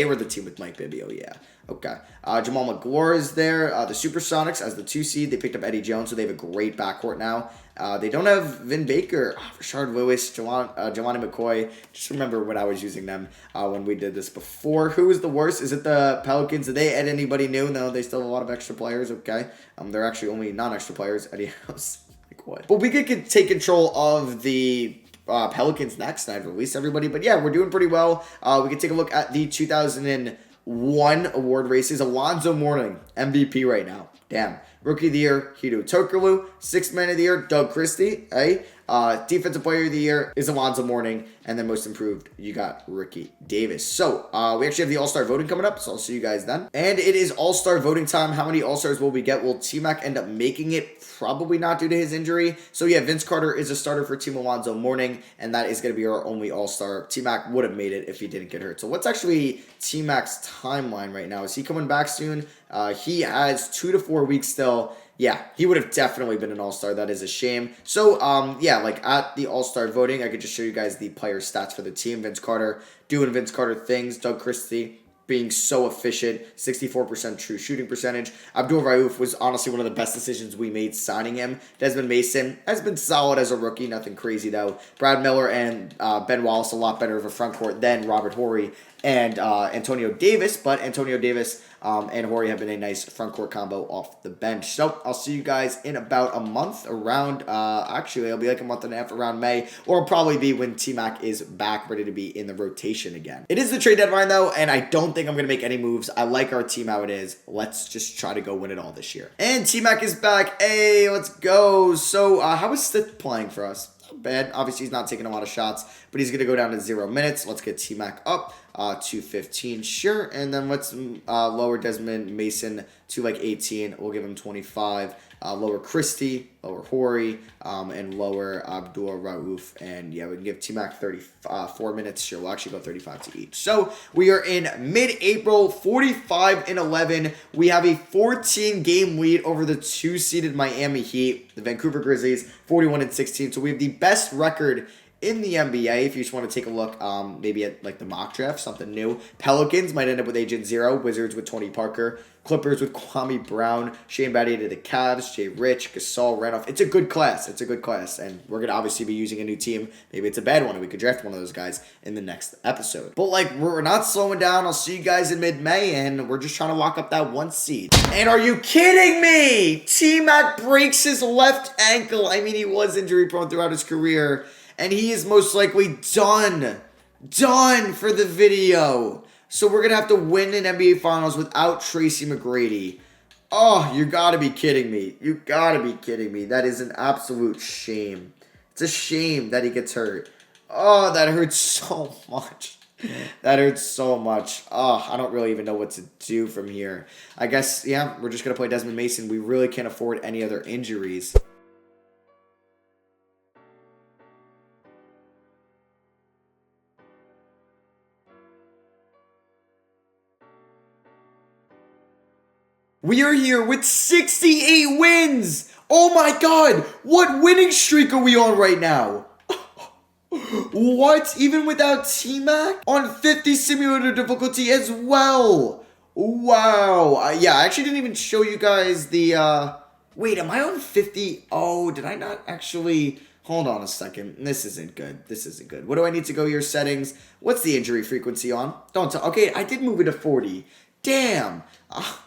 were the team with Mike Bibby. Yeah. Okay. Jamal McGlure is there. The Supersonics as the 2 seed. They picked up Eddie Jones, so they have a great backcourt now. They don't have Vin Baker, Rashard Lewis, Jelani McCoy. Just remember when I was using them when we did this before. Who is the worst? Is it the Pelicans? Did they add anybody new? No, they still have a lot of extra players. Okay. They're actually only non-extra players. Eddie House. Like what? But we could take control of the Pelicans next, and I'd release everybody. But yeah, we're doing pretty well. We can take a look at the 2001 award races. Alonzo Mourning, MVP right now. Damn. Rookie of the Year, Hideo Tokalu. Sixth Man of the Year, Doug Christie. Hey. Defensive Player of the Year is Alonzo Mourning. And then Most Improved, you got Ricky Davis. So, we actually have the All-Star voting coming up, so I'll see you guys then. And it is All-Star voting time. How many All-Stars will we get? Will T-Mac end up making it? Probably not due to his injury. So, yeah, Vince Carter is a starter for Team Alonzo Mourning, and that is going to be our only All-Star. T-Mac would have made it if he didn't get hurt. So, what's actually T-Mac's timeline right now? Is he coming back soon? He has 2 to 4 weeks still. Yeah, he would have definitely been an All-Star. That is a shame. So, yeah, like at the All-Star voting, I could just show you guys the player stats for the team. Vince Carter doing Vince Carter things. Doug Christie being so efficient. 64% true shooting percentage. Abdul Rauf was honestly one of the best decisions we made signing him. Desmond Mason has been solid as a rookie. Nothing crazy, though. Brad Miller and Ben Wallace a lot better of a front court than Robert Horry and Antonio Davis. But Antonio Davis and Horry have been a nice front court combo off the bench. So I'll see you guys in about a month around, actually it'll be like a month and a half around May, or it'll probably be when T-Mac is back ready to be in the rotation again. It is the trade deadline though, and I don't think I'm going to make any moves. I like our team how it is. Let's just try to go win it all this year. And T-Mac is back. Hey, let's go. So how is Stith playing for us? Not bad. Obviously, he's not taking a lot of shots, but he's going to go down to 0 minutes. Let's get T-Mac up to 15. Sure. And then let's lower Desmond Mason to like 18. We'll give him 25. Lower Christie, lower Horry, and lower Abdul Rauf. And yeah, we can give T-Mac 34 minutes. Sure, we'll actually go 35 to each. So we are in mid-April, 45-11. We have a 14-game lead over the 2-seeded Miami Heat. The Vancouver Grizzlies, 41-16. So we have the best record in the NBA, if you just want to take a look, maybe at like the mock draft, something new. Pelicans might end up with Agent Zero. Wizards with Tony Parker. Clippers with Kwame Brown. Shane Battier to the Cavs. Jay Rich. Gasol. Randolph. It's a good class. It's a good class. And we're going to obviously be using a new team. Maybe it's a bad one and we could draft one of those guys in the next episode. But like, we're not slowing down. I'll see you guys in mid-May and we're just trying to lock up that 1 seed. And are you kidding me? T-Mac breaks his left ankle. I mean, he was injury prone throughout his career. And he is most likely done for the video. So we're going to have to win an NBA Finals without Tracy McGrady. Oh, you got to be kidding me. You got to be kidding me. That is an absolute shame. It's a shame that he gets hurt. Oh, that hurts so much. That hurts so much. Oh, I don't really even know what to do from here. I guess, yeah, we're just going to play Desmond Mason. We really can't afford any other injuries. We are here with 68 wins. Oh my God. What winning streak are we on right now? What? Even without T-Mac? On 50 simulator difficulty as well. Wow. Yeah, I actually didn't even show you guys the, wait, am I on 50? Oh, did I not actually... Hold on a second. This isn't good. This isn't good. What do I need to go here? Settings. What's the injury frequency on? Don't tell. Okay, I did move it to 40. Damn.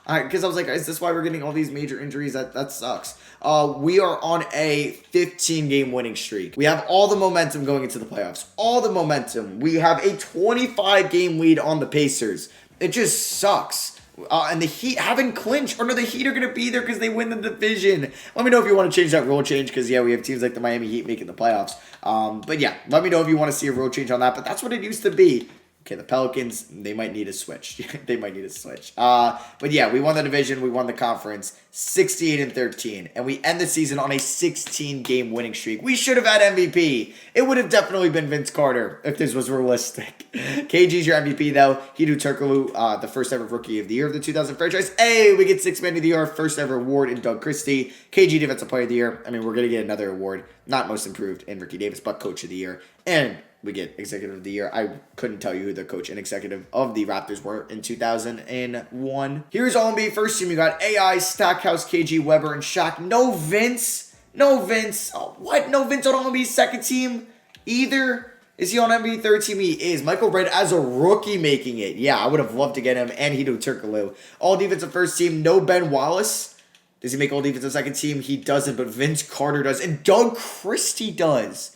Because I was like, is this why we're getting all these major injuries? That sucks. We are on a 15-game winning streak. We have all the momentum going into the playoffs. All the momentum. We have a 25-game lead on the Pacers. It just sucks. And the Heat haven't clinched. Or no, the Heat are going to be there because they win the division. Let me know if you want to change that rule change because, yeah, we have teams like the Miami Heat making the playoffs. But, yeah, let me know if you want to see a rule change on that. But that's what it used to be. Okay, the Pelicans, they might need a switch. They might need a switch. But yeah, we won the division. We won the conference. 68-13. And we end the season on a 16-game winning streak. We should have had MVP. It would have definitely been Vince Carter if this was realistic. KG's your MVP, though. Hedo Turkoglu, the first ever Rookie of the Year of the 2000 franchise. Hey, we get Sixth Man of the Year, first ever award in Doug Christie. KG Defensive Player of the Year. I mean, we're going to get another award. Not Most Improved in Ricky Davis, but Coach of the Year. And we get Executive of the Year. I couldn't tell you who the coach and executive of the Raptors were in 2001. Here's All-NBA first team. You got AI, Stackhouse, KG, Weber, and Shaq. No Vince. No Vince. Oh, what? No Vince on All-NBA second team either? Is he on NBA third team? He is. Michael Redd as a rookie making it. Yeah, I would have loved to get him. And Hedo Turkoglu. All defensive first team. No Ben Wallace. Does he make all defensive second team? He doesn't, but Vince Carter does. And Doug Christie does.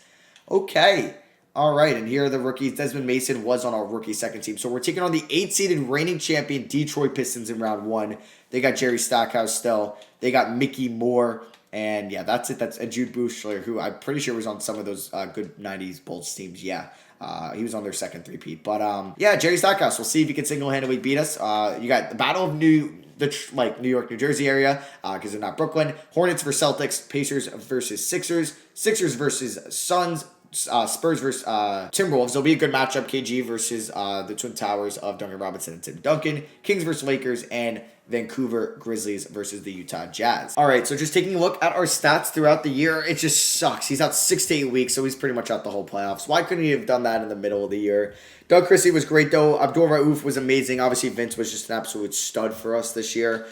Okay. All right, and here are the rookies. Desmond Mason was on our rookie second team. So we're taking on the 8-seeded reigning champion Detroit Pistons in round 1. They got Jerry Stackhouse still. They got Mickey Moore. And yeah, that's it. That's Jude Buechler, who I'm pretty sure was on some of those good 90s Bulls teams. Yeah, he was on their second three-peat. But yeah, Jerry Stackhouse. We'll see if he can single-handedly beat us. You got the Battle of New York, New Jersey area, because they're not Brooklyn. Hornets versus Celtics. Pacers versus Sixers. Sixers versus Suns. Spurs versus Timberwolves. There'll be a good matchup. KG versus the Twin Towers of Duncan Robinson and Tim Duncan. Kings versus Lakers. And Vancouver Grizzlies versus the Utah Jazz. All right, so just taking a look at our stats throughout the year, it just sucks. He's out 6 to 8 weeks, so he's pretty much out the whole playoffs. Why couldn't he have done that in the middle of the year? Doug Christie was great, though. Abdul Rauf was amazing. Obviously, Vince was just an absolute stud for us this year.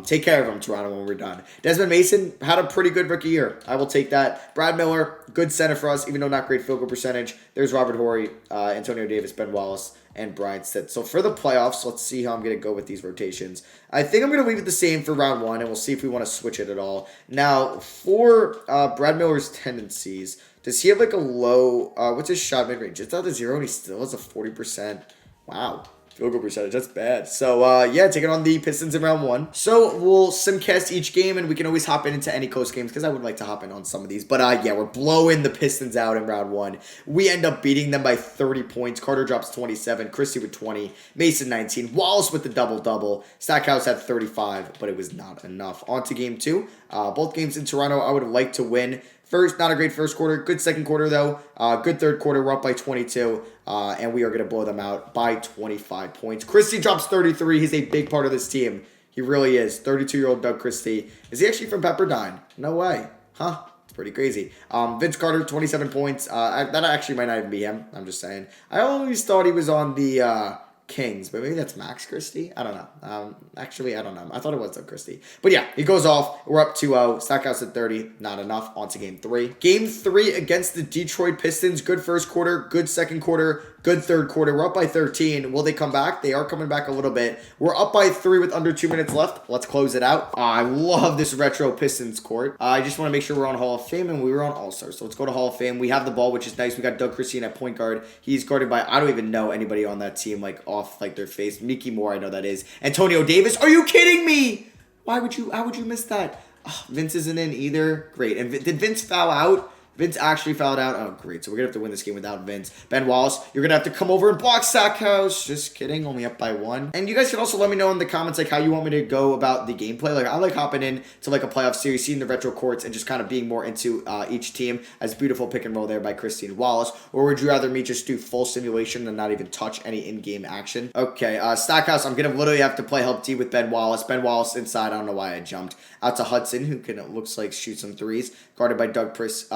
Take care of him, Toronto, when we're done. Desmond Mason had a pretty good rookie year. I will take that. Brad Miller, good center for us, even though not great field goal percentage. There's Robert Horry, Antonio Davis, Ben Wallace, and Brian Stitt. So for the playoffs, let's see how I'm going to go with these rotations. I think I'm going to leave it the same for round 1, and we'll see if we want to switch it at all. Now, for Brad Miller's tendencies, does he have like a low, what's his shot mid-range? It's out to 0, and he still has a 40%. Wow. Field goal percentage, that's bad. So, yeah, taking on the Pistons in round 1. So, we'll simcast each game, and we can always hop into any close games, because I would like to hop in on some of these. But, yeah, we're blowing the Pistons out in round 1. We end up beating them by 30 points. Carter drops 27, Christie with 20, Mason 19, Wallace with the double-double. Stackhouse had 35, but it was not enough. On to game 2. Both games in Toronto, I would have liked to win. First, not a great first quarter. Good second quarter, though. Good third quarter. We're up by 22. And we are going to blow them out by 25 points. Christie drops 33. He's a big part of this team. He really is. 32-year-old Doug Christie. Is he actually from Pepperdine? No way. Huh? It's pretty crazy. Vince Carter, 27 points. That actually might not even be him. I'm just saying. I always thought he was on the Kings, but maybe that's Max Christie. I don't know. Actually, I don't know. I thought it was Doug Christie. But yeah, he goes off. We're up 2-0. Stackhouse at 30. Not enough. On to game 3. Game 3 against the Detroit Pistons. Good first quarter. Good second quarter. Good third quarter. We're up by 13. Will they come back? They are coming back a little bit. We're up by 3 with under 2 minutes left. Let's close it out. I love this retro Pistons court. I just want to make sure we're on Hall of Fame, and we were on All-Star. So let's go to Hall of Fame. We have the ball, which is nice. We got Doug Christie at point guard. He's guarded by, I don't even know anybody on that team, like off like their face. Mickey Moore, I know that is. Antonio Davis. Are you kidding me? How would you miss that? Oh, Vince isn't in either. Great. And did Vince foul out? Vince actually fouled out. Oh, great. So we're going to have to win this game without Vince. Ben Wallace, you're going to have to come over and block Stackhouse. Just kidding. Only up by 1. And you guys can also let me know in the comments like how you want me to go about the gameplay. Like I like hopping in to like a playoff series, seeing the retro courts, and just kind of being more into each team. As beautiful pick and roll there by Christine Wallace. Or would you rather me just do full simulation and not even touch any in-game action? Okay, Stackhouse, I'm going to literally have to play help D with Ben Wallace. Ben Wallace inside. I don't know why I jumped. Out to Hudson, who can, it looks like, shoot some threes. Guarded by Doug Christie,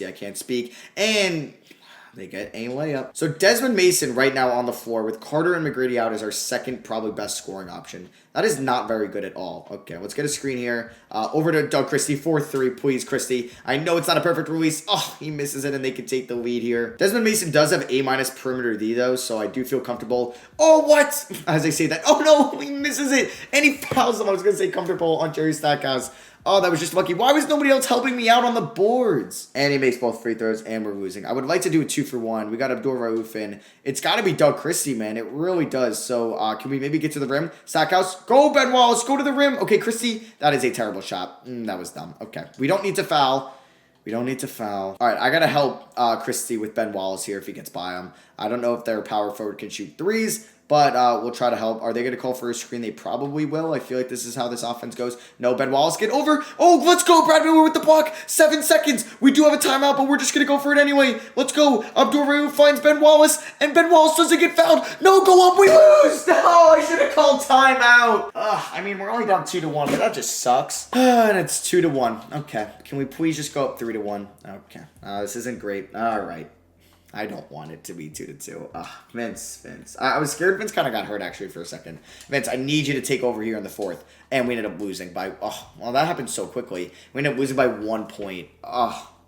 I can't speak. And they get a layup. So Desmond Mason right now on the floor with Carter and McGrady out is our second probably best scoring option. That is not very good at all. Okay, let's get a screen here. Over to Doug Christie. 4-3, please, Christie. I know it's not a perfect release. Oh, he misses it and they can take the lead here. Desmond Mason does have A- perimeter D though, so I do feel comfortable. Oh, what? As I say that. Oh, no, he misses it. And he fouls him. I was going to say comfortable on Jerry Stackhouse. Oh, that was just lucky. Why was nobody else helping me out on the boards? And he makes both free throws, and we're losing. I would like to do a 2-for-1. We got Abdul Rauf in. It's got to be Doug Christie, man. It really does. So, can we maybe get to the rim? Stackhouse, go, Ben Wallace. Go to the rim. Okay, Christie, that is a terrible shot. That was dumb. Okay, we don't need to foul. We don't need to foul. All right, I got to help Christie with Ben Wallace here if he gets by him. I don't know if their power forward can shoot threes, but we'll try to help. Are they going to call for a screen? They probably will. I feel like this is how this offense goes. No, Ben Wallace, get over. Oh, let's go. Brad Miller with the block. 7 seconds. We do have a timeout, but we're just going to go for it anyway. Let's go. Abdul Rauf finds Ben Wallace, and Ben Wallace doesn't get fouled. No, go up. We lose. No, I should have called timeout. I mean, we're only down 2-1, but that just sucks. And it's 2-1. Okay. Can we please just go up 3-1? Okay. This isn't great. All right. I don't want it to be 2-2. Vince. I was scared Vince kind of got hurt actually for a second. Vince, I need you to take over here in the 4th. And we ended up losing by, well, that happened so quickly. We ended up losing by 1 point.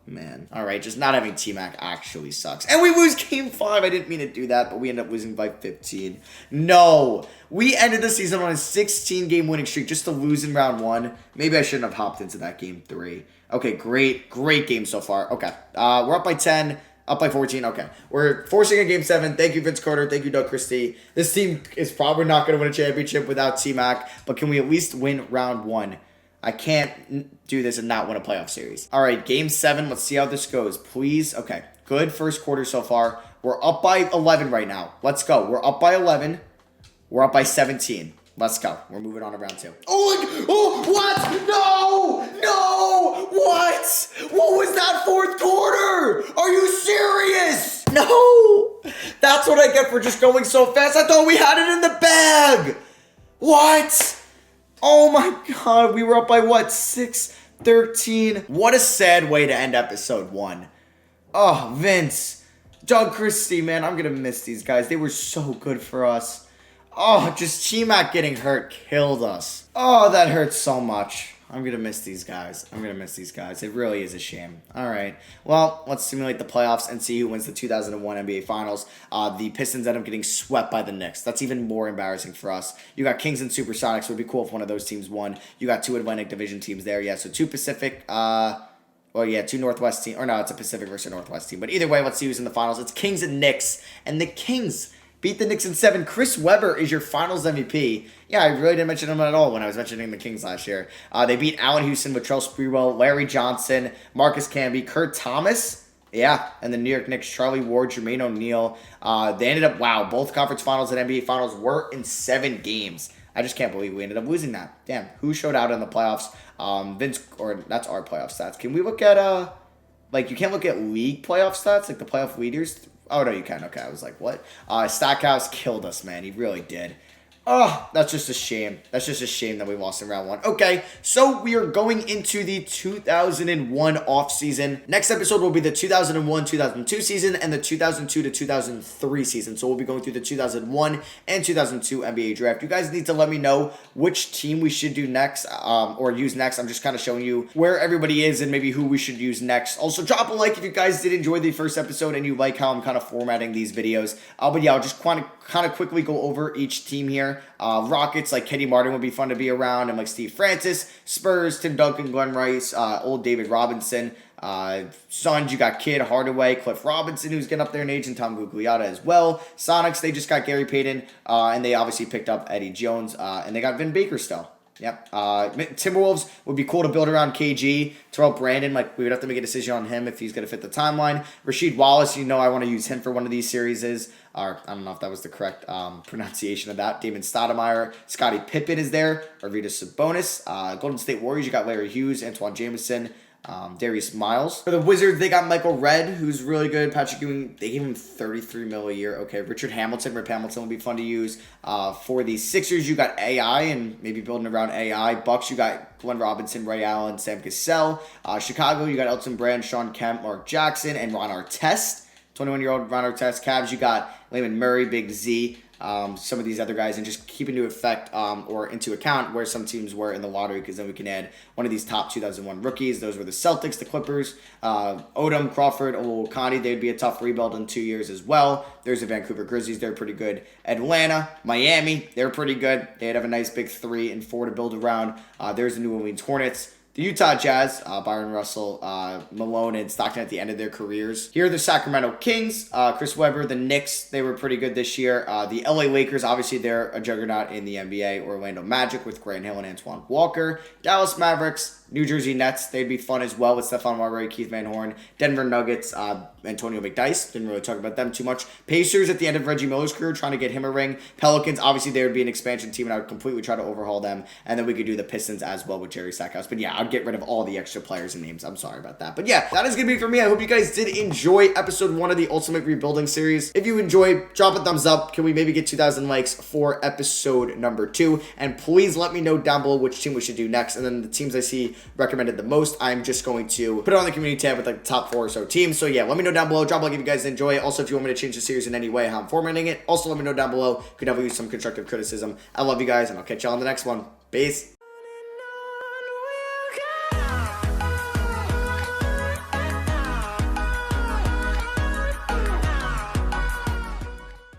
Man. All right, just not having T-Mac actually sucks. And we lose game 5. I didn't mean to do that, but we ended up losing by 15. No. We ended the season on a 16-game winning streak just to lose in round 1. Maybe I shouldn't have hopped into that game 3. Okay, great game so far. Okay, we're up by 10. Up by 14. Okay. We're forcing a game 7. Thank you, Vince Carter. Thank you, Doug Christie. This team is probably not going to win a championship without T-Mac, but can we at least win round 1? I can't do this and not win a playoff series. All right, game 7. Let's see how this goes. Please. Okay. Good first quarter so far. We're up by 11 right now. Let's go. We're up by 11. We're up by 17. Let's go. We're moving on to round 2. What? No! What? What was that 4th quarter? Are you serious? No! That's what I get for just going so fast. I thought we had it in the bag. What? Oh my God. We were up by what? 6-13. What a sad way to end episode 1. Oh, Vince. Doug Christie, man. I'm going to miss these guys. They were so good for us. Oh, just T-Mac getting hurt killed us. Oh, that hurts so much. I'm going to miss these guys. It really is a shame. All right. Well, let's simulate the playoffs and see who wins the 2001 NBA Finals. The Pistons end up getting swept by the Knicks. That's even more embarrassing for us. You got Kings and Supersonics. It would be cool if one of those teams won. You got 2 Atlantic Division teams there. Yeah, so 2 Pacific. 2 Northwest team. Or no, it's a Pacific versus Northwest team. But either way, let's see who's in the finals. It's Kings and Knicks. And the Kings beat the Knicks in 7. Chris Webber is your finals MVP. Yeah, I really didn't mention him at all when I was mentioning the Kings last year. They beat Allen Houston, Latrell Sprewell, Larry Johnson, Marcus Camby, Kurt Thomas. Yeah, and the New York Knicks, Charlie Ward, Jermaine O'Neal. They ended up, both conference finals and NBA finals were in 7 games. I just can't believe we ended up losing that. Damn, who showed out in the playoffs? That's our playoff stats. Can we look at, you can't look at league playoff stats, like the playoff leaders? Oh, no, you can. Okay, I was like, what? Stackhouse killed us, man. He really did. Oh, that's just a shame. That's just a shame that we lost in round one. Okay, so we are going into the 2001 offseason. Next episode will be the 2001-2002 season and the 2002 to 2003 season. So we'll be going through the 2001 and 2002 NBA draft. You guys need to let me know which team we should do next or use next. I'm just kind of showing you where everybody is and maybe who we should use next. Also, drop a like if you guys did enjoy the first episode and you like how I'm kind of formatting these videos. But yeah, I'll just kind of quickly go over each team here. Rockets, like Kenny Martin would be fun to be around, and like Steve Francis. Spurs, Tim Duncan, Glenn Rice, old David Robinson. Suns, you got Kid Hardaway, Cliff Robinson, who's getting up there in age, and Tom Gugliotta as well. Sonics, they just got Gary Payton, and they obviously picked up Eddie Jones, and they got Vin Baker still. Yep. Timberwolves would be cool to build around KG. Terrell Brandon, like we would have to make a decision on him if he's going to fit the timeline. Rasheed Wallace, you know I want to use him for one of these series. Or I don't know if that was the correct pronunciation of that. Damon Stoudemire, Scottie Pippen is there. Arvydas Sabonis. Golden State Warriors, you got Larry Hughes, Antoine Jameson. Darius Miles. For the Wizards, they got Michael Redd, who's really good. Patrick Ewing, they gave him $33 million a year. Okay, Rip Hamilton would be fun to use. For the Sixers, you got AI and maybe building around AI. Bucks, you got Glenn Robinson, Ray Allen, Sam Cassell. Chicago, you got Elton Brand, Sean Kemp, Mark Jackson, and Ron Artest. 21-year-old Ron Artest. Cavs, you got Layman Murray, Big Z. Some of these other guys, and just keep into effect or into account where some teams were in the lottery, because then we can add one of these top 2001 rookies. Those were the Celtics, the Clippers, Odom, Crawford, Olukani. They'd be a tough rebuild in 2 years as well. There's the Vancouver Grizzlies. They're pretty good. Atlanta, Miami, they're pretty good. They'd have a nice big 3 and 4 to build around. There's the New Orleans Hornets. The Utah Jazz, Byron Russell, Malone, and Stockton at the end of their careers. Here are the Sacramento Kings, Chris Webber. The Knicks, they were pretty good this year. The LA Lakers, obviously they're a juggernaut in the NBA. Orlando Magic with Grant Hill and Antoine Walker. Dallas Mavericks, New Jersey Nets, they'd be fun as well with Stephon Marbury, Keith Van Horn. Denver Nuggets, Antonio McDyess, didn't really talk about them too much. Pacers at the end of Reggie Miller's career, trying to get him a ring. Pelicans, obviously they would be an expansion team, and I would completely try to overhaul them. And then we could do the Pistons as well with Jerry Stackhouse. But yeah, I'd get rid of all the extra players and names. I'm sorry about that. But yeah, that is going to be for me. I hope you guys did enjoy episode 1 of the Ultimate Rebuilding series. If you enjoyed, drop a thumbs up. Can we maybe get 2,000 likes for episode number 2? And please let me know down below which team we should do next. And then the teams I see recommended the most, I'm just going to put it on the community tab with like the top 4 or so teams. So yeah, let me know down below. Drop a like if you guys enjoy it. Also, if you want me to change the series in any way, how I'm formatting it, also let me know down below. Could definitely use some constructive criticism. I love you guys, and I'll catch y'all on the next one. Peace.